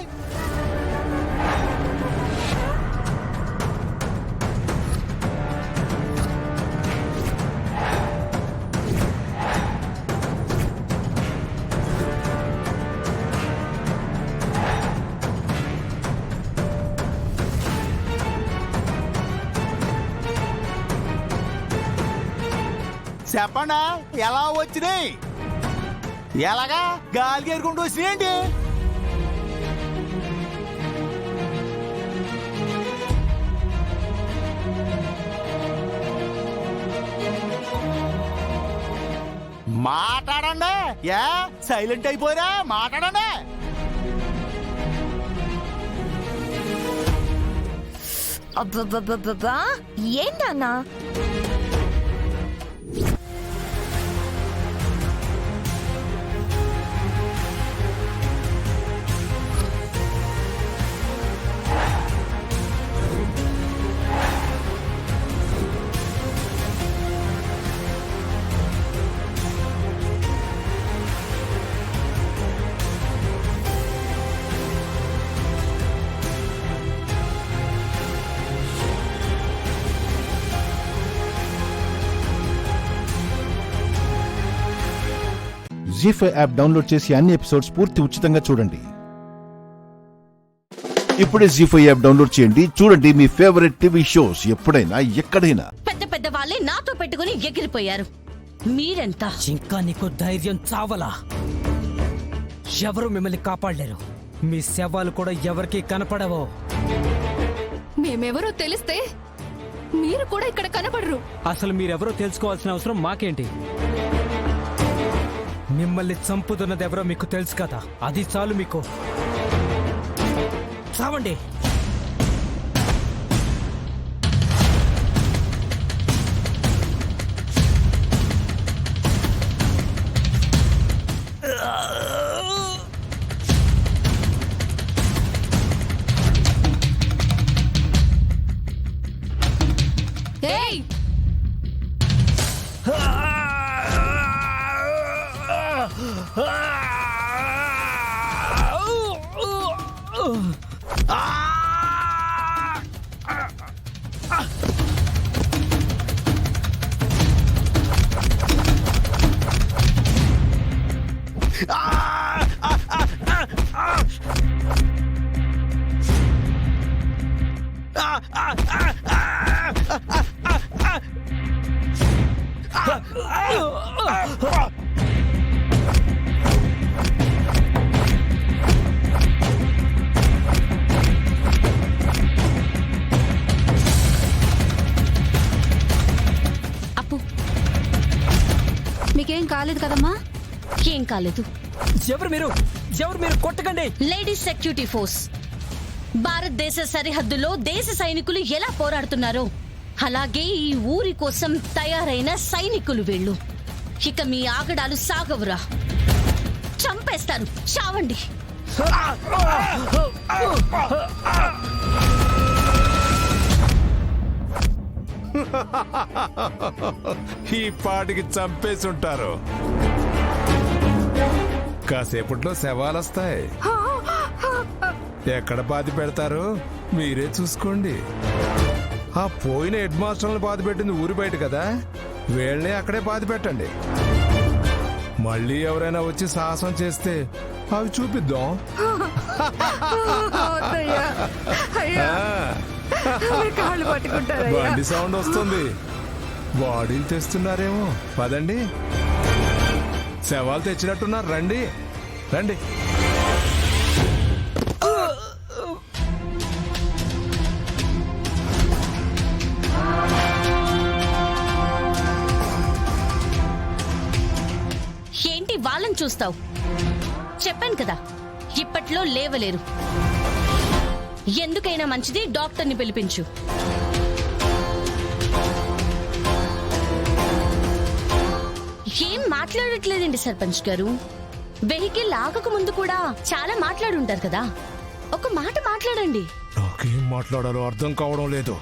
చెప్పండా ఎలా వచ్చినాయి? ఎలాగా గాలికి ఎరుకుంటూ వచ్చినాయండి? మాట్లాడండి. సైలెంట్ అయిపోయారా? మాట్లాడండి. అబ్బబ్బబ్బబ్బా, ఏంటన్నా? జీ5 యాప్ డౌన్లోడ్ చేసి అన్ని ఎపిసోడ్స్ పూర్తి ఉచితంగా చూడండి. ఇప్పుడే జీ5 యాప్ డౌన్లోడ్ చేయండి. చూడండి మీ ఫేవరెట్ టీవీ షోస్ ఎప్పుడైనా ఎక్కడైనా. పెద్ద పెద్ద వాళ్ళే నాతో పెట్టుకుని ఎగిరిపోయారు. మీరెంత? ఇంకా నీకు ధైర్యం చావలా? ఎవరు మిమ్మల్ని కాపాడలేరు. మీ శవాలు కూడా ఎవరికి కనపడవో. మేమెవరో తెలిస్తే మీరు కూడా ఇక్కడ కనబడరు. అసలు మీరెవరో తెలుసుకోవాల్సిన అవసరం మాకేంటి? మిమ్మల్ని చంపుతున్నది ఎవరో మీకు తెలుసు కదా, అది చాలు మీకు. చావండి. ఏయ్! అప్పు, మీకేం కాలేదు కదమ్మా? ఏం కాలేదు. ఎవరు మీరు? కొట్టకండి. Ladies security force. భారతదేశ సరిహద్దులో దేశ సైనికులు ఎలా పోరాడుతున్నారో అలాగే ఈ ఊరి కోసం తయారైన సైనికులు వీళ్ళు. ఇక మీ ఆగడాలు సాగవురా. చంపేస్తారు. చావండి. ఈ పాటికి చంపేసి ఉంటారు. కాసేపట్లో శవాలొస్తాయి. ఎక్కడ బాధి పెడతారో మీరే చూసుకోండి. ఆ పోయిన హెడ్ మాస్టర్లను బాధ పెట్టింది ఊరి బయట కదా, వీళ్ళనే అక్కడే బాధ పెట్టండి. మళ్ళీ ఎవరైనా వచ్చి సాహసం చేస్తే అవి చూపిద్దాం. బండి సౌండ్ వస్తుంది. బాడీలు తెస్తున్నారేమో. పదండి. శవాలు తెచ్చినట్టున్నారు. రండి రండి. ఏంటి వాళ్ళని చూస్తావు? చెప్పాను కదా, ఇప్పట్లో లేవలేరు. ఎందుకైనా మంచిది డాక్టర్ని పిలిపించు. ఏం మాట్లాడట్లేదండి సర్పంచ్ గారు. వెహికల్ ఆగక ముందు కూడా చాలా మాట్లాడుంటారు కదా, ఒక మాట మాట్లాడండి. నాకేం మాట్లాడాలో అర్థం కావడం లేదు.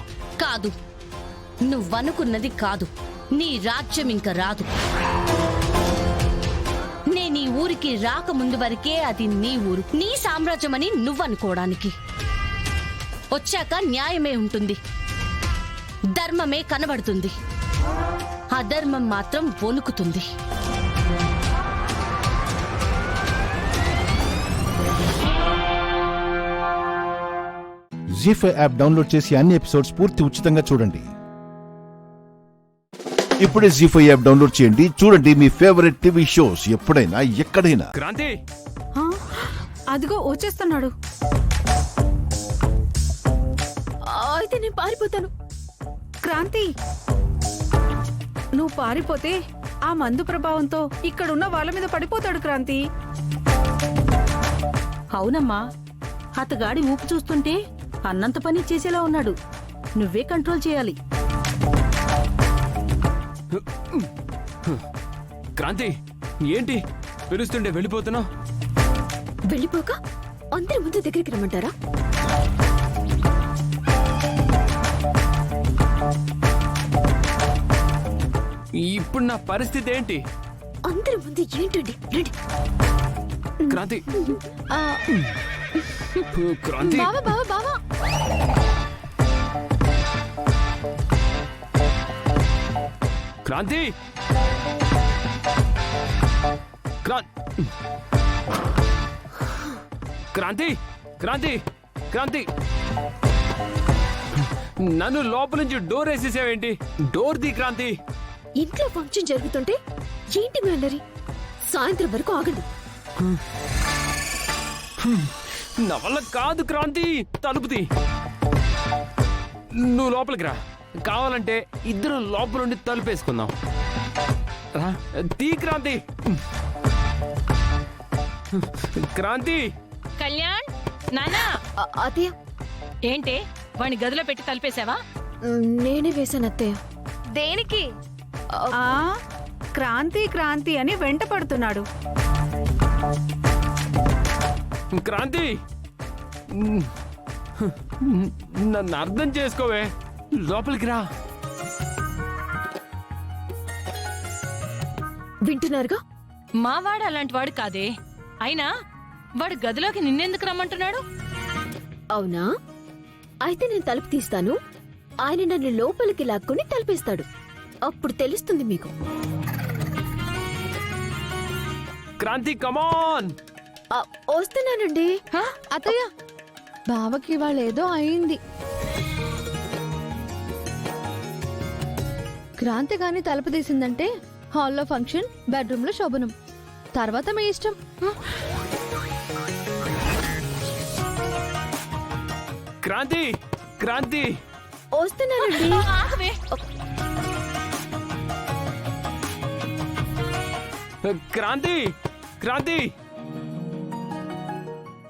కాదు, నువ్వనుకున్నది కాదు. నీ రాజ్యం ఇంకా రాదు. నేను ఈ ఊరికి రాకముందు వరకే అది నీ ఊరు, నీ సామ్రాజ్యం అని నువ్వనుకోవడానికి. వచ్చాక న్యాయమే ఉంటుంది, ధర్మమే కనబడుతుంది. అధర్మం మాత్రం వణుకుతుంది. జీ5 యాప్ డౌన్లోడ్ చేసి అన్ని ఎపిసోడ్స్ పూర్తి ఉచితంగా చూడండి. ఇప్పుడే జీ5 యాప్ డౌన్లోడ్ చేయండి. చూడండి మీ ఫేవరెట్ టీవీ షోస్ ఎప్పుడైనా ఎక్కడైనా. క్రాంతి, అదిగో వచ్చేస్తున్నాడు. అయితే నేను పారిపోతాను. క్రాంతి, నువ్వు పారిపోతే ఆ మందు ప్రభావంతో ఇక్కడున్న వాళ్ళ మీద పడిపోతాడు. క్రాంతి, అవునమ్మా, అతగాడి ఊపు చూస్తుంటే అన్నంత పని చేసేలా ఉన్నాడు. నువ్వే కంట్రోల్ చేయాలి. క్రాంతి, ఏంటి పిలుస్తుండే వెళ్ళిపోతున్నావు? వెళ్ళిపోక అందరి ముందు దగ్గరికి రమ్మంటారా? ఇప్పుడు నా పరిస్థితి ఏంటి? అందరి ముందు ఏంటండి? రండి. క్రాంతి, క్రాంతి, బావా బావా బావా. క్రాంతి, క్రాంతి, క్రాంతి, క్రాంతి, నన్ను లోపల నుంచి డోర్ వేసేసావేంటి? డోర్ ది క్రాంతి. ఇంట్లో ఫంక్షన్ జరుగుతుంటే ఏంటి మీ అల్లరి? సాయంత్రం వరకు ఆగండి. నా వల్ల కాదు క్రాంతి. తలుపుతి. నువ్వు లోపలికి రా. కావాలంటే ఇద్దరు లోపల నుండి తలుపేసుకుందాం. రా, తీ క్రాంతి. క్రాంతి. కళ్యాణ్ నానా అత్తయ్య ఏంటే వాణ్ణి గదిలో పెట్టి తలిపేశావా? నేనే వేశాను అత్తయ్య. దేనికి? క్రాంతి క్రాంతి అని వెంట పడుతున్నాడు. క్రాంతి, నన్ను అర్థం చేసుకోవే, లోపలికి రా. వింటున్నారుగా? మావాడు అలాంటి వాడు కాదే. అయినా వాడు గదిలోకి నిన్నెందుకు రమ్మంటున్నాడు? అవునా? అయితే నేను తలుపు తీస్తాను, ఆయన నన్ను లోపలికి లాక్కుని తలుపేస్తాడు. అప్పుడు తెలుస్తుంది మీకు. క్రాంతి కమాన్. వస్తున్నానండి. అత్తయ్య, బావకి వాళ్ళేదో అయింది. క్రాంతి గాని తలుపు తీసిందంటే హాల్లో ఫంక్షన్, బెడ్రూమ్ లో శోభనం. తర్వాత మీ ఇష్టం. క్రాంతి, క్రాంతి వస్తున్నానండి. క్రాంతి, క్రాంతి.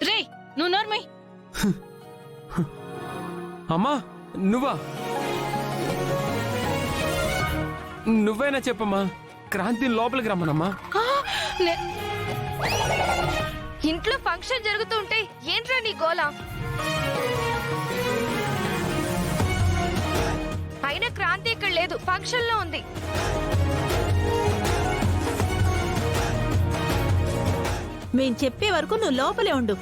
రే నువ్వు నోర్మై. అమ్మా, నువ్వా? నువ్వైనా చెప్పమ్మా, క్రాంతి లోపలికి రమ్మనమ్మా. ఇంట్లో ఫంక్షన్ జరుగుతుంటే ఏంట్రా నీ గోలా? అయినా క్రాంతి ఇక్కడ లేదు, ఫంక్షన్ లో ఉంది. మేం చెప్పే వరకు నువ్వు లోపలే ఉండు.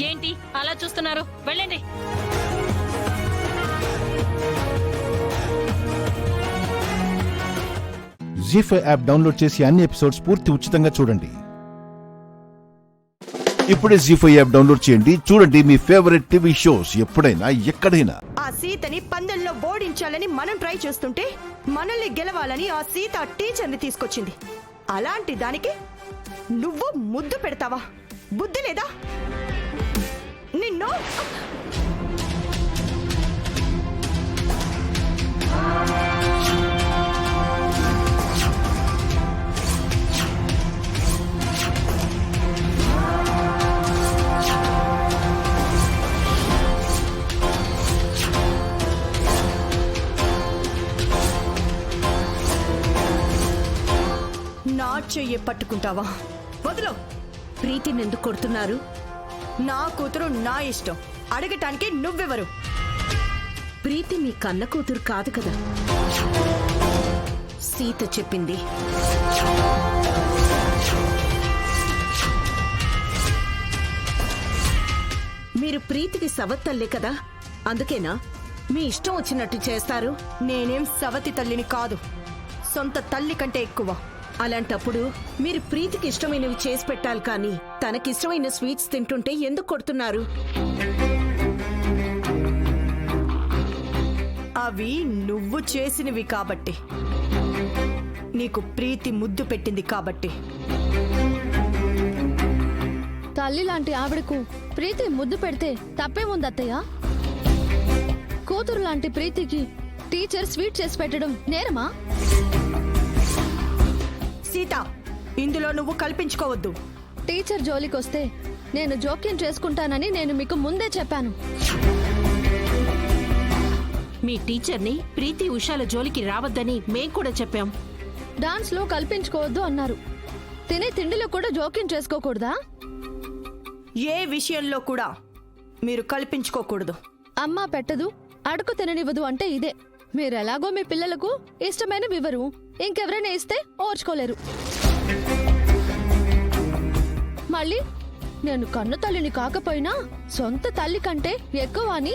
ఏంటి అలా చూస్తున్నారు? వెళ్ళండి. జీ5 యాప్ డౌన్లోడ్ చేసి అన్ని ఎపిసోడ్స్ పూర్తి ఉచితంగా చూడండి. ఇప్పుడే జీ5 యాప్ డౌన్లోడ్ చేయండి. చూడండి మీ ఫేవరెట్ టీవీ షోస్ ఎప్పుడైనా ఎక్కడైనా. ఆ సీతని పందెంలో ఓడించాలని మనం ట్రై చేస్తుంటే మనల్ని గెలవాలని ఆ సీత టీచర్ని తీసుకొచ్చింది. అలాంటి దానికి నువ్వు ముద్దు పెడతావా? బుద్ధి లేదా నిన్ను? నా చెయ్యి పట్టుకుంటావా? వదిలో. ప్రీతిని ఎందుకు కొడుతున్నారు? నా కూతురు నా ఇష్టం, అడగటానికి నువ్వెవరు? ప్రీతి మీ కన్న కూతురు కాదు కదా. సీత చెప్పింది. మీరు ప్రీతికి సవత్తల్లే కదా, అందుకేనా మీ ఇష్టం వచ్చినట్టు చేస్తారు? నేనేం సవతి తల్లిని కాదు, సొంత తల్లి కంటే ఎక్కువ. అలాంటప్పుడు మీరు ప్రీతికి ఇష్టమైనవి చేసి పెట్టాలి, కానీ తనకిష్టమైన స్వీట్స్ తింటుంటే ఎందుకు కొడుతున్నారు? అవి నువ్వు చేసినవి కాబట్టి, నీకు ప్రీతి ముద్దు పెట్టింది కాబట్టి. తల్లి లాంటి ఆవిడకు ప్రీతి ముద్దు పెడితే తప్పేముంది అత్తయ్య? కూతురు లాంటి ప్రీతికి టీచర్ స్వీట్ చేసి పెట్టడం నేరమా? సీత, ఇందులో నువ్వు కల్పించుకోవద్దు. టీచర్ జోలికొస్తే నేను జోక్యం చేసుకుంటానని నేను మీకు ముందే చెప్పాను. మీ టీచర్ని ప్రీతి ఉషాల జోలికి రావద్దని మేం కూడా చెప్పాం. డాన్స్ లో కల్పించుకోవద్దు అన్నారు. తినే తిండిలో కూడా జోక్యం చేసుకోకూడదా? ఏ విషయంలో కూడా మీరు కల్పించుకోకూడదు. అమ్మ పెట్టదు, అడుగు తిననివ్వదు అంటే ఇదే. మీరెలాగో మీ పిల్లలకు ఇష్టమైన వివరు, ఇంకెవరైనా ఇస్తే ఓర్చుకోలేరు. మళ్ళీ నేను కన్ను తల్లిని కాకపోయినా సొంత తల్లి కంటే ఎక్కువ అని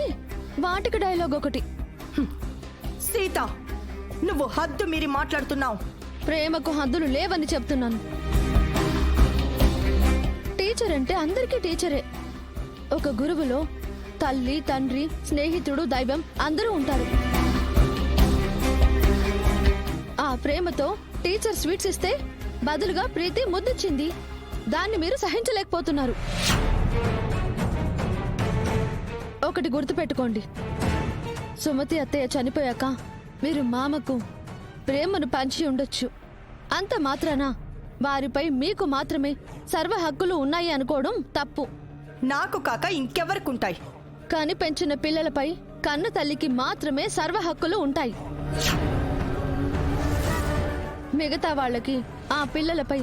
వాటికి డైలాగ్ ఒకటి. సీత, నువ్వు హద్దు మీరి మాట్లాడుతున్నావు. ప్రేమకు హద్దులు లేవని చెప్తున్నాను. టీచర్ అంటే అందరికీ టీచరే. ఒక గురువులో తల్లి, తండ్రి, స్నేహితుడు, దైవం అందరూ ఉంటారు. ఆ ప్రేమతో టీచర్ స్వీట్స్ ఇస్తే బదులుగా ప్రీతి ముద్దిచ్చింది. దాన్ని మీరు సహించలేకపోతున్నారు. ఒకటి గుర్తుపెట్టుకోండి, సుమతి అత్తయ్య చనిపోయాక మీరు మామకు ప్రేమను పంచి ఉండొచ్చు. అంత మాత్రాన వారిపై మీకు మాత్రమే సర్వ హక్కులు ఉన్నాయి అనుకోవడం తప్పు. నాకు కాక ఇంకెవరికుంటాయి? కాని పెంచిన పిల్లలపై కన్న తల్లికి మాత్రమే సర్వ హక్కులు ఉంటాయి. మిగతా వాళ్ళకి ఆ పిల్లలపై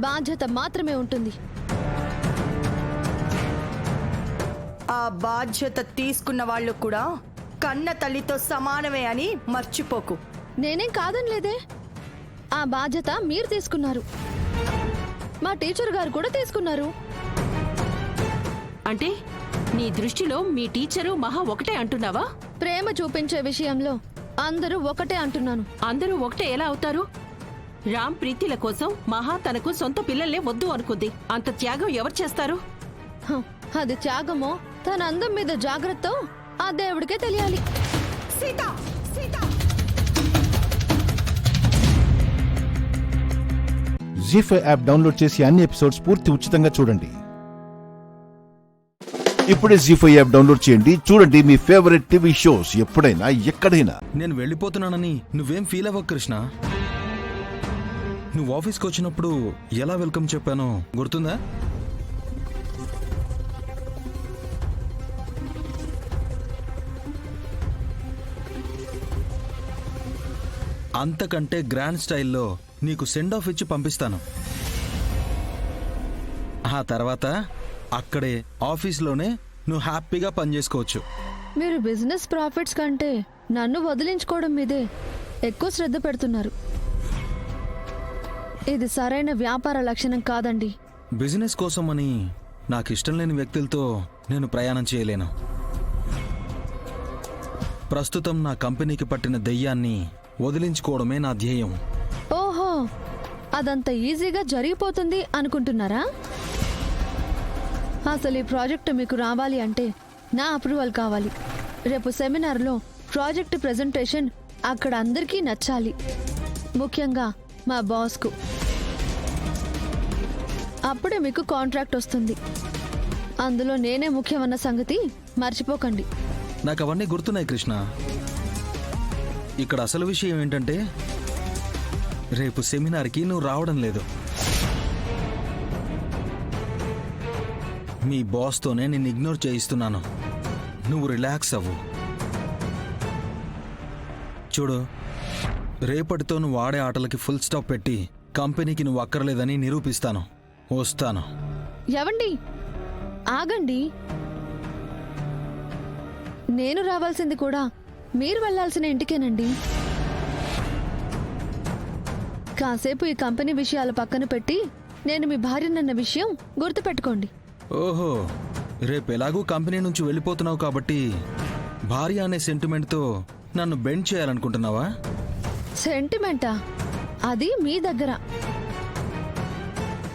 బాధ్యత మాత్రమే ఉంటుంది. ఆ బాధ్యత తీసుకున్న వాళ్ళు కూడా కన్న తల్లితో సమానమే అని మర్చిపోకు. నేనేం కాదనిలేదే. ఆ బాధ్యత మీరు తీసుకున్నారు, మా టీచర్ గారు కూడా తీసుకున్నారు. అంటే నీ దృష్టిలో మీ టీచరు మహా ఒకటే అంటున్నావా? ప్రేమ చూపించే విషయంలో అందరూ ఒకటే అంటున్నాను. అందరూ ఒకటే ఎలా అవుతారు? రామ్ ప్రీతిల కోసం మహా తనకు సొంత పిల్లలే వద్దు అనుకుంది. అంత త్యాగం ఎవరు చేస్తారు? అది త్యాగమో తన అందం మీద జాగ్రత్త ఆ దేవుడికే తెలియాలి. సీత, సీత. జీ5 యాప్ డౌన్లోడ్ చేసి అన్ని ఎపిసోడ్స్ పూర్తి ఉచితంగా చూడండి. ఇప్పుడే జీ5 యాప్ డౌన్లోడ్ చేయండి. చూడండి మీ ఫేవరెట్ టీవీ షోస్ ఎప్పుడైనా ఎక్కడైనా. నేను వెళ్ళిపోతున్నానని నువ్వేం ఫీల్ అవ్వకు కృష్ణ. నువ్వు ఆఫీస్కి వచ్చినప్పుడు ఎలా వెల్కమ్ చెప్పానో గుర్తుందా? అంతకంటే గ్రాండ్ స్టైల్లో నీకు సెండ్ ఆఫ్ ఇచ్చి పంపిస్తాను. ఆ తర్వాత అక్కడే ఆఫీస్లోనే నువ్వు హ్యాపీగా పనిచేసుకోవచ్చు. మీరు బిజినెస్ ప్రాఫిట్స్ కంటే నన్ను వదిలించుకోవడం మీదే ఎక్కువ శ్రద్ధ పెడుతున్నారు. ఇది సరైన వ్యాపార లక్షణం కాదండి. బిజినెస్ కోసమని నాకు ఇష్టం లేని వ్యక్తులతో నేను ప్రయాణం చేయలేను. ప్రస్తుతం నా కంపెనీకి పట్టిన దెయ్యాన్ని వదిలించుకోవడమే నా ధ్యేయం. ఓహో, అదంత ఈజీగా జరిగిపోతుంది అనుకుంటున్నారా? అసలు ఈ ప్రాజెక్ట్ మీకు రావాలి అంటే నా అప్రూవల్ కావాలి. రేపు సెమినార్లో ప్రాజెక్ట్ ప్రెజెంటేషన్ అక్కడ అందరికీ నచ్చాలి, ముఖ్యంగా మా బాస్కు. అప్పుడే మీకు కాంట్రాక్ట్ వస్తుంది. అందులో నేనే ముఖ్యమన్న సంగతి మర్చిపోకండి. నాకు అవన్నీ గుర్తున్నాయి కృష్ణ. ఇక్కడ అసలు విషయం ఏంటంటే రేపు సెమినార్కి నువ్వు రావడం లేదు. మీ బాస్తోనే నిన్ను ఇగ్నోర్ చేయిస్తున్నాను. నువ్వు రిలాక్స్ అవ్వు. చూడు, రేపటితో నువ్వు ఆడే ఆటలకి ఫుల్ స్టాప్ పెట్టి కంపెనీకి నువ్వు అక్కర్లేదని నిరూపిస్తాను. వస్తాను. ఎవండి, ఆగండి. నేను రావాల్సింది కూడా మీరు వెళ్లాల్సిన ఇంటికేనండి. కాసేపు ఈ కంపెనీ విషయాలు పక్కన పెట్టి నేను మీ భార్యనన్న విషయం గుర్తుపెట్టుకోండి. ఓహో, రేపు ఎలాగూ కంపెనీ నుంచి వెళ్ళిపోతున్నావు కాబట్టి భార్య అనే సెంటిమెంట్తో నన్ను బెండ్ చేయాలనుకుంటున్నావా? సెంటిమెంటా? అది మీ దగ్గర.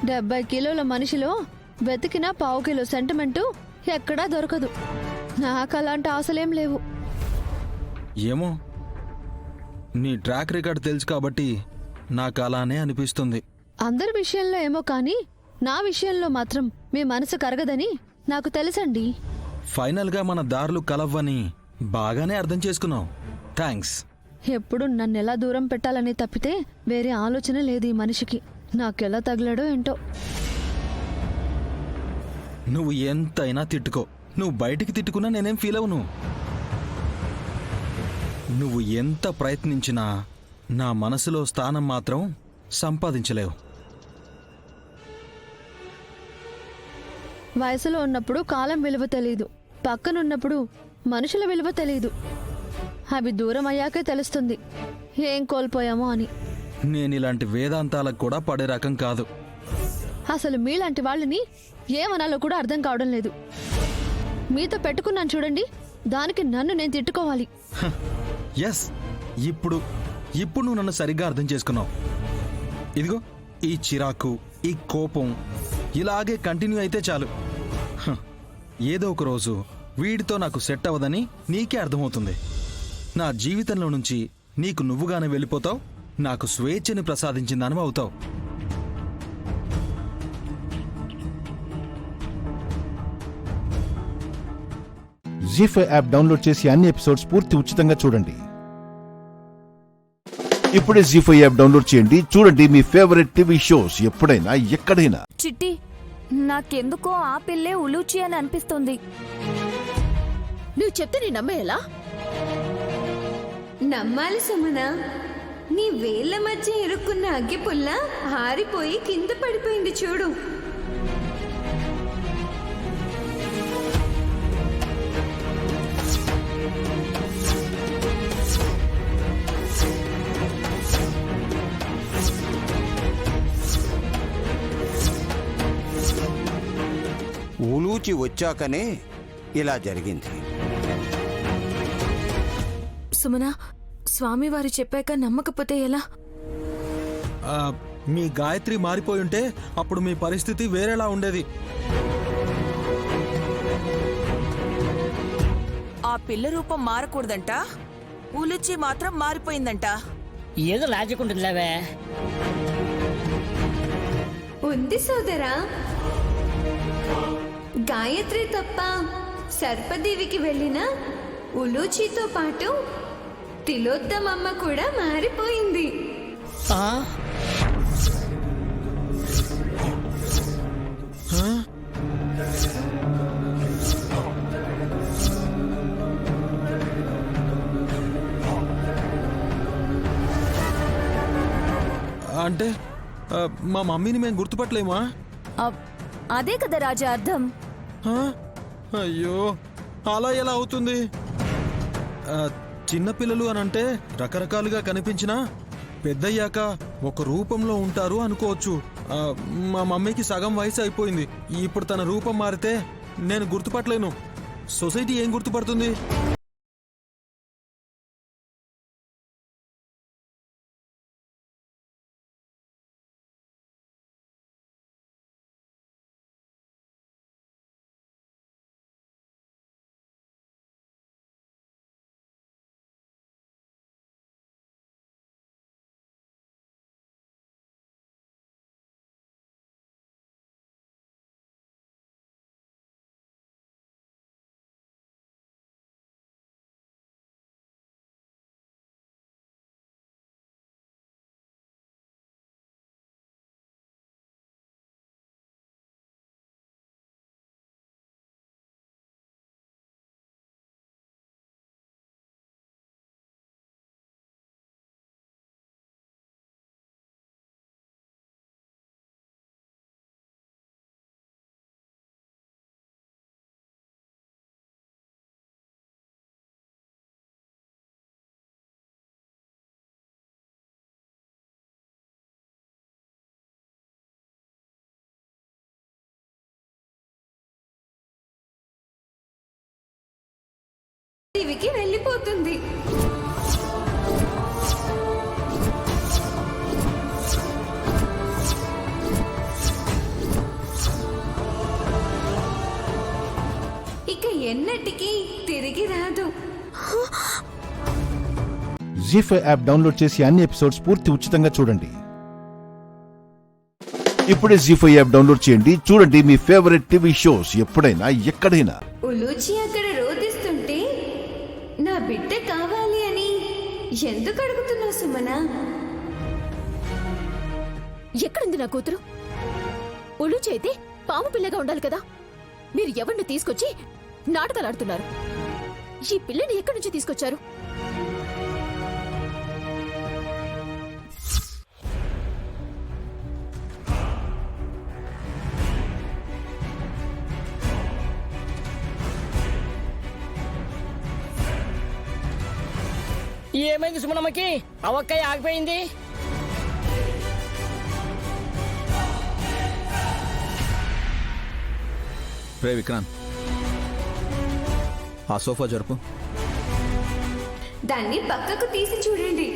70 కిలోల మనిషిలో వెతికిన 1/4 కిలో సెంటిమెంటు ఎక్కడా దొరకదు. నాకు అలాంటి ఆశలేం లేవు. ఏమో, నీ ట్రాక్ రికార్డ్ తెలుసు కాబట్టి నాకు అలానే అనిపిస్తుంది. అందరి విషయంలో ఏమో కానీ నా విషయంలో మాత్రం మీ మనసు కరగదని నాకు తెలుసండి. ఫైనల్గా మన దారులు కలవ్వని బాగానే అర్థం చేసుకున్నావు. థ్యాంక్స్. ఎప్పుడు నన్ను ఎలా దూరం పెట్టాలని తప్పితే వేరే ఆలోచన లేదు ఈ మనిషికి. నాకెలా తగిలాడో ఏంటో. నువ్వు ఎంతైనా తిట్టుకో, నువ్వు బయటికి తిట్టుకున్నా నేనేం ఫీల్ అవును. నువ్వు ఎంత ప్రయత్నించినా నా మనసులో స్థానం మాత్రం సంపాదించలేవు. వయసులో ఉన్నప్పుడు కాలం విలువ తెలీదు, పక్కనున్నప్పుడు మనుషుల విలువ తెలీదు. అవి దూరం అయ్యాకే తెలుస్తుంది ఏం కోల్పోయామో అని. నేను ఇలాంటి వేదాంతాలకు కూడా పడే రకం కాదు. అసలు మీలాంటి వాళ్ళని ఏమనాలో కూడా అర్థం కావడం లేదు. మీతో పెట్టుకున్నాను చూడండి, దానికి నన్ను నేను తిట్టుకోవాలి. ఎస్, ఇప్పుడు నువ్వు నన్ను సరిగ్గా అర్థం చేసుకున్నావు. ఇదిగో ఈ చిరాకు, ఈ కోపం ఇలాగే కంటిన్యూ అయితే చాలు. ఏదో ఒక రోజు వీడితో నాకు సెట్ అవ్వదని నీకే అర్థమవుతుంది. నా జీవితంలో నుంచి నీకు నువ్వుగానే వెళ్ళిపోతావు, నాకు స్వేచ్ఛని ప్రసాదించిందని అవుతావు. జీ5 యాప్ డౌన్లోడ్ చేసి అన్ని ఎపిసోడ్స్ పూర్తి ఉచితంగా చూడండి. ఇప్పుడే జీ5 యాప్ డౌన్లోడ్ చేయండి. చూడండి మీ ఫేవరెట్ టీవీ షోస్ ఎప్పుడైనా ఎక్కడైనా. చిట్టి, నాకెందుకో ఆ పిల్లే ఉలూచి అని అనిపిస్తుంది. నువ్వు చెప్తే నేను నమ్మేలా? నమ్మాలి సుమన. నీ వేళ్ల మధ్య ఇరుక్కున్న అగ్గిపుల్ల ఆరిపోయి కింద పడిపోయింది చూడు. ఉలూచి వచ్చాకనే ఇలా జరిగింది. సుమన, స్వామివారు చెప్పాక నమ్మకపోతే ఎలా? మీ గాయత్రి మారిపోయి ఉంటే అప్పుడు మీ పరిస్థితి వేరేలా ఉండేది. ఆ పిల్ల రూపం మారకూడదంట, ఉలుచి మాత్రం మారిపోయిందంట. ఏదో లాజిక్ ఉంటుందిలేవే. ఉంది సోదరా. గాయత్రి తప్ప సర్పదేవికి వెళ్ళిన ఉలూచితో పాటు తిలోత్తమమ్మ కూడా మారిపోయింది. అంటే మా మమ్మీని మేము గుర్తుపట్టలేమా? అదే కదా రాజా అర్థం. అయ్యో, అలా ఎలా అవుతుంది? చిన్నపిల్లలు అనంటే రకరకాలుగా కనిపించినా పెద్దయ్యాక ఒక రూపంలో ఉంటారు అనుకోవచ్చు. మా మమ్మీకి సగం వయసు అయిపోయింది. ఇప్పుడు తన రూపం మారితే నేను గుర్తుపట్టలేను. సొసైటీ ఏం గుర్తుపడుతుంది? దేవికి వెళ్ళిపోతుంది. ఇక ఎన్నటికీ తిరిగి రాదు. జీ5 యాప్ డౌన్లోడ్ చేసి అన్ని ఎపిసోడ్స్ పూర్తి ఉచితంగా చూడండి. ఇప్పుడే జీ5 యాప్ డౌన్లోడ్ చేయండి. చూడండి మీ ఫేవరెట్ టీవీ షోస్ ఎప్పుడైనా ఎక్కడైనా. ఉలూచి అక్కడ రోదిస్తుంటే నా బిడ్డ కావాలి అని ఎందుకు అడుగుతున్నావు సుమనా? ఎక్కడుంది నా కూతురు? ఉలూచి అయితే పాము పిల్లగా ఉండాలి కదా. మీరు ఎవరిని తీసుకొచ్చి నాటకాలు ఆడుతున్నారు? ఈ పిల్లని ఎక్కడి నుంచి తీసుకొచ్చారు? ఏమైంది సుమనమ్మకి? అవక్కయ్య ఆగిపోయింది. రే విక్రాంత్, ఆ సోఫా జరుపు. దాన్ని పక్కకు తీసి చూడండి,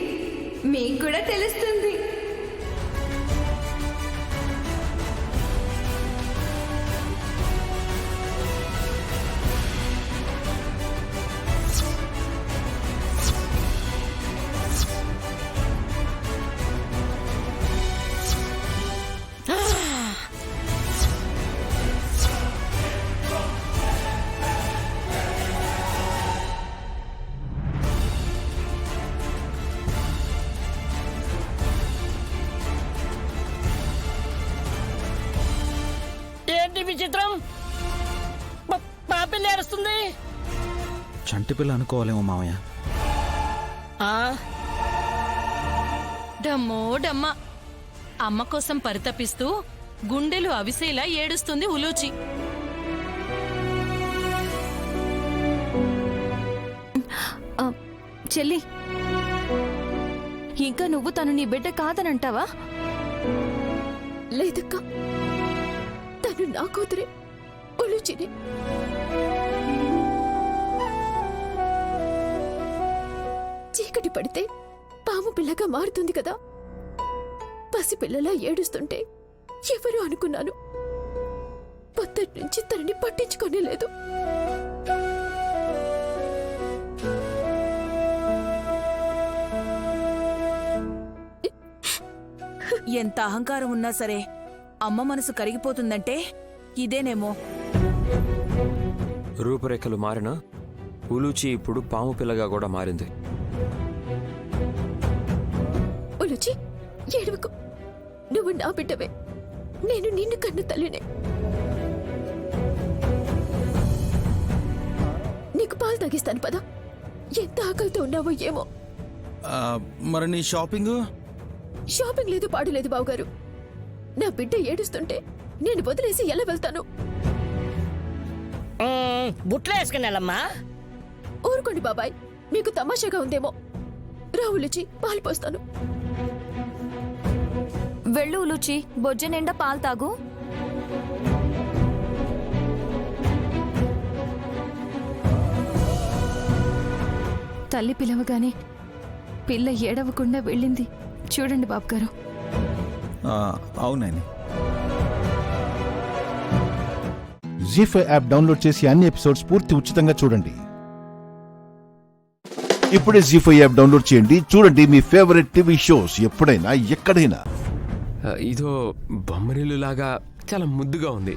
మీకు కూడా తెలుస్తుంది. విచిత్రం? పాపిల్లి ఏడుస్తుంది. చంటి పిల్ల అనుకోవాలేమో మామయ్య. డమ్మో డమ్మ, అమ్మ కోసం పరితపిస్తూ గుండెలు అవిసేలా ఏడుస్తుంది ఉలూచి. చెల్లి, ఇంకా నువ్వు తను నీ బిడ్డ కాదనంటావా? లేదక్క, తను నా కూతురే, ఉలుచిని. చీకటి పడితే పాము పిల్లగా మారుతుంది కదా, పసిపిల్లలా ఏడుస్తుంటే ఎవరు అనుకున్నాను. పొద్దుటి నుంచి తనని పట్టించుకోనే లేదు. ఎంత అహంకారం ఉన్నా సరే అమ్మ మనసు కరిగిపోతుందంటే ఇదేనేమో. రూపురేఖలు మారినా ఉలూచి ఇప్పుడు పాము పిల్లగా కూడా మారింది. ఉలుచి, ఏడవకు. నువ్వు నా బిడ్డవే, నేను నిన్ను కన్న తల్లినే. నీకు పాలు తాగిస్తాను పద. ఎంత ఆకలితో ఉన్నావో ఏమో. మరి నీ షాపింగ్? షాపింగ్ లేదు, పాడు లేదు బావగారు. నా బిడ్డ ఏడుస్తుంటే నేను వదిలేసి ఎలా వెళ్తాను? బుట్లో వేసుకుని వెళ్ళమ్మా. ఊరుకోండి బాబాయ్, మీకు తమాషాగా ఉందేమో. రావులుచి, పాలు పోస్తాను. వెళ్ళు ఉలుచి, బొజ్జ నిండా పాలు తాగు. తల్లి పిలవగానే పిల్ల ఏడవకుండా వెళ్ళింది చూడండి బాబుగారు. అవునండి. జీ5 యాప్ డౌన్లోడ్ చేసి అన్ని ఎపిసోడ్స్ పూర్తి ఉచితంగా చూడండి. ఇప్పుడే జీ5 యాప్ డౌన్లోడ్ చేయండి, చూడండి మీ ఫేవరెట్ టీవీ షోస్ ఎప్పుడైనా ఎక్కడైనా. ఇదో బొమ్మరిల్లు లాగా చాలా ముద్దుగా ఉంది.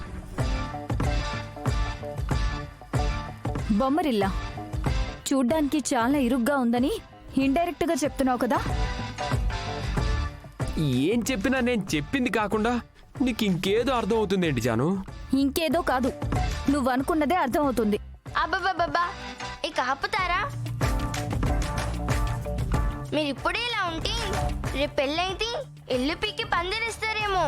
బొమ్మరిల్లా చూడ్డానికి చాలా ఇరుగ్గా ఉందని ఇండైరెక్ట్ గా చెప్తున్నావు కదా? ఏం చెప్పినా నేను చెప్పింది కాకుండా నీకు ఇంకేదో అర్థం అవుతుందేంటి జాను? ఇంకేదో కాదు, నువ్వు అనుకున్నదే అర్థం అవుతుంది. అబ్బబ్బబ్బా, ఇక ఆపుతారా? మీరు ఇప్పుడే ఇలా ఉంటే రేపు పెళ్ళైతే ఇల్లు పీకి పందిరిస్తారేమో.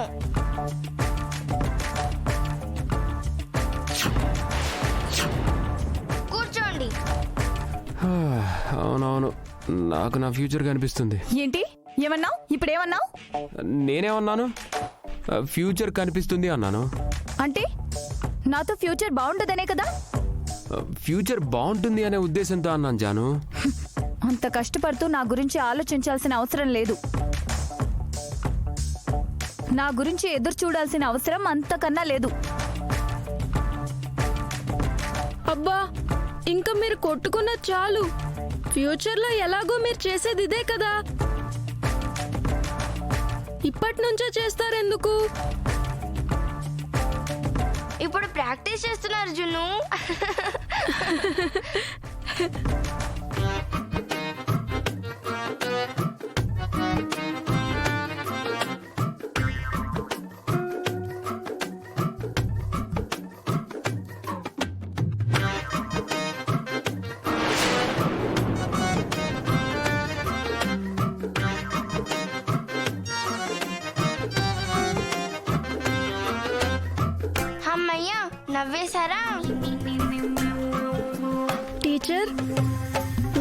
కూర్చోండి. అవునవును, నాకు నా ఫ్యూచర్ కనిపిస్తుంది. ఏంటి ఏమన్నావు? ఇప్పుడేమన్నావు? నేనేమన్నాను? ఫ్యూచర్ కనిపిస్తుంది అన్నాను. అంటే నాతో ఫ్యూచర్ బాగుండదనే కదా? ఫ్యూచర్ బాగుంటుంది అనే ఉద్దేశంతో అన్నాను జాను. అంత కష్టపడుతూ నా గురించి ఆలోచించాల్సిన అవసరం లేదు. నా గురించి ఎదురు చూడాల్సిన అవసరం అంతకన్నా లేదు. అబ్బా, ఇంకా మీరు కొట్టుకున్న చాలు. ఫ్యూచర్లో ఎలాగో మీరు చేసేది ఇదే కదా, ఇప్పటి నుంచే చేస్తారెందుకు? ఇప్పుడు ప్రాక్టీస్ చేస్తున్నారు జున్ను. అమ్మయ్యా, నవ్వేశారా? టీచర్,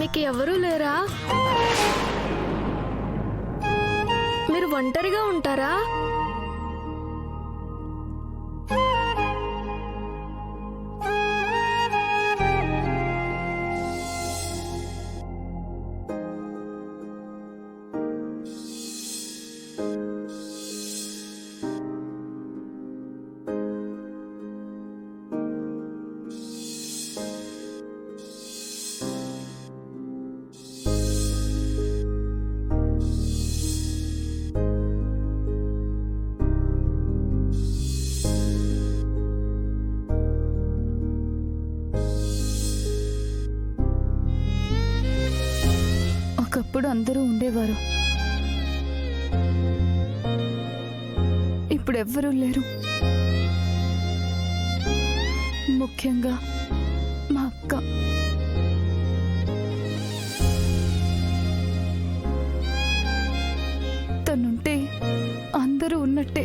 మీకు ఎవరూ లేరా? మీరు ఒంటరిగా ఉంటారా? ఒకప్పుడు అందరూ ఉండేవారు, ఇప్పుడెవ్వరూ లేరు. ముఖ్యంగా మా అక్క. తనుంటే అందరూ ఉన్నట్టే.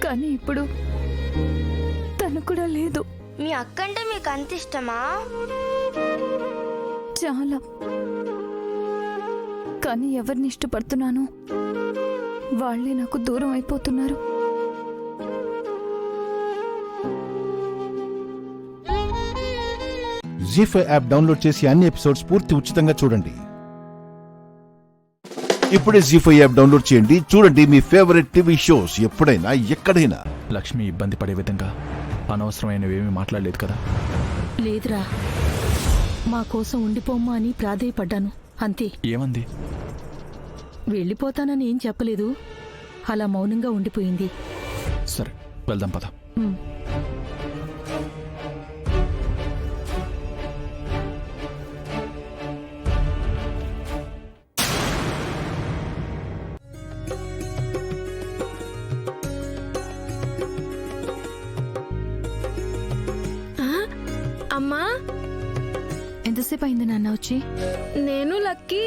కానీ ఇప్పుడు తను కూడా లేదు. మీ అక్క అంటే మీకు అంత ఇష్టమా? చాలా. కానీ ఎవరిని ఇష్టపడుతున్నాను వాళ్ళే నాకు దూరం అయిపోతున్నారు. జీ5 యాప్ డౌన్లోడ్ చేసి అన్ని ఎపిసోడ్స్ పూర్తి ఉచితంగా చూడండి. ఇప్పుడే జీ5 యాప్ డౌన్లోడ్ చేయండి. చూడండి మీ ఫేవరెట్ టీవీ షోస్ ఎప్పుడైనా ఎక్కడైనా. లక్ష్మి ఇబ్బంది పడే విధంగా అనవసరమైనవేమీ మాట్లాడలేదు కదా? లేదురా, మా కోసం ఉండిపోమ్మా అని ప్రాధేయపడ్డాను అంతే. ఏమంది? వెళ్ళిపోతానని ఏం చెప్పలేదు, అలా మౌనంగా ఉండిపోయింది. సరే వెళ్దాం పద. అమ్మా, ఎంతసేపు అయింది నాన్న వచ్చి? నేను లక్కీ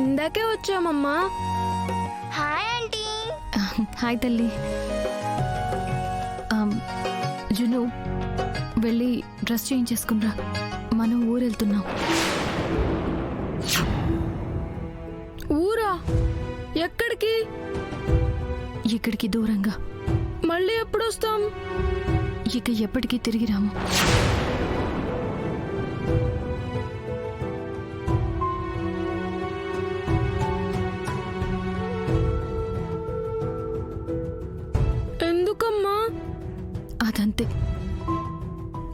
ఇందాకే వచ్చామమ్మా. Hi aunty. హాయ్ తల్లి. జును, వెళ్ళి డ్రెస్ చేంజ్ చేసుకునిరా, మనం ఊరెళ్తున్నాం. ఊరా? ఎక్కడికి? ఇక్కడికి దూరంగా. మళ్ళీ ఎప్పుడు వస్తాం? ఇక ఎప్పటికీ తిరిగి రాము. ఎందుకమ్మా? అదంతే.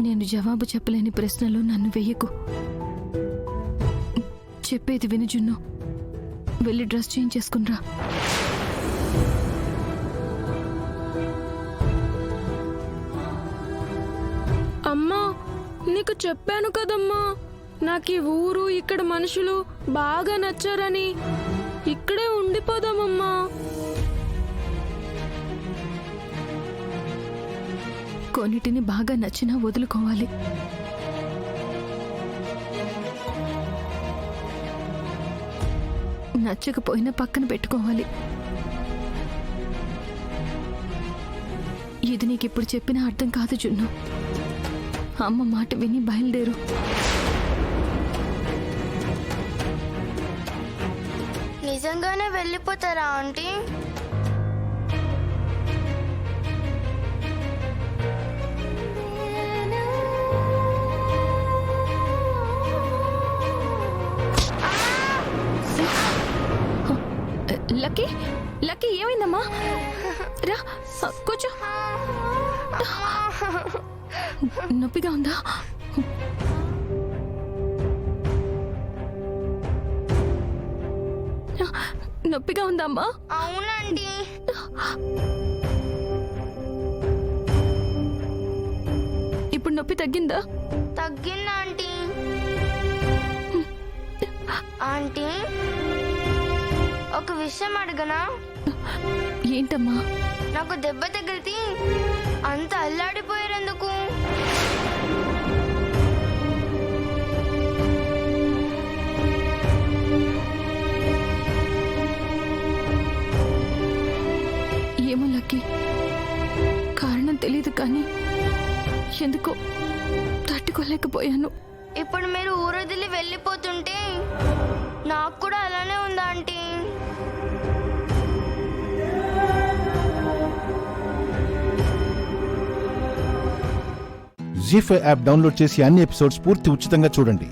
నేను జవాబు చెప్పలేని ప్రశ్నలు నన్ను వెయ్యకు. చెప్పేది విను జున్ను, వెళ్ళి డ్రెస్ చేంజ్ చేసుకునిరా. అమ్మా, నీకు చెప్పాను కదమ్మా, నాకు ఈ ఊరు ఇక్కడ మనుషులు బాగా నచ్చారని. ఇక్కడే ఉండిపోదామమ్మా. కొన్నిటిని బాగా నచ్చినా వదులుకోవాలి. నచ్చకపోయినా పక్కన పెట్టుకోవాలి. ఇది నీకిప్పుడు చెప్పినా అర్థం కాదు జున్ను. అమ్మ మాట విని బయలుదేరు. నిజంగానే వెళ్ళిపోతారా ఆంటీ? లక్కీ, లక్కీ ఏమైందమ్మా? రా కూర్చో. నొప్పిగా ఉందా? నొప్పిగా ఉందమ్మా? అవునండి. ఇప్పుడు నొప్పి తగ్గిందా? తగ్గింది ఆంటీ. ఆంటీ, ఒక విషయం అడగనా? ఏంటమ్మా? నాకు దెబ్బ తగిలితే అంత అల్లాడిపోయారెందుకు? ఏమో లక్కీ, కారణం తెలియదు కానీ ఎందుకో తట్టుకోలేకపోయాను. ఇప్పుడు మీరు ఊరొదిలి వెళ్ళిపోతుంటే నాకు కూడా అలానే ఉందా ఆంటీ? జీ5 యాప్ డౌన్లోడ్ చేసి అన్ని ఎపిసోడ్స్ పూర్తి ఉచితంగా చూడండి.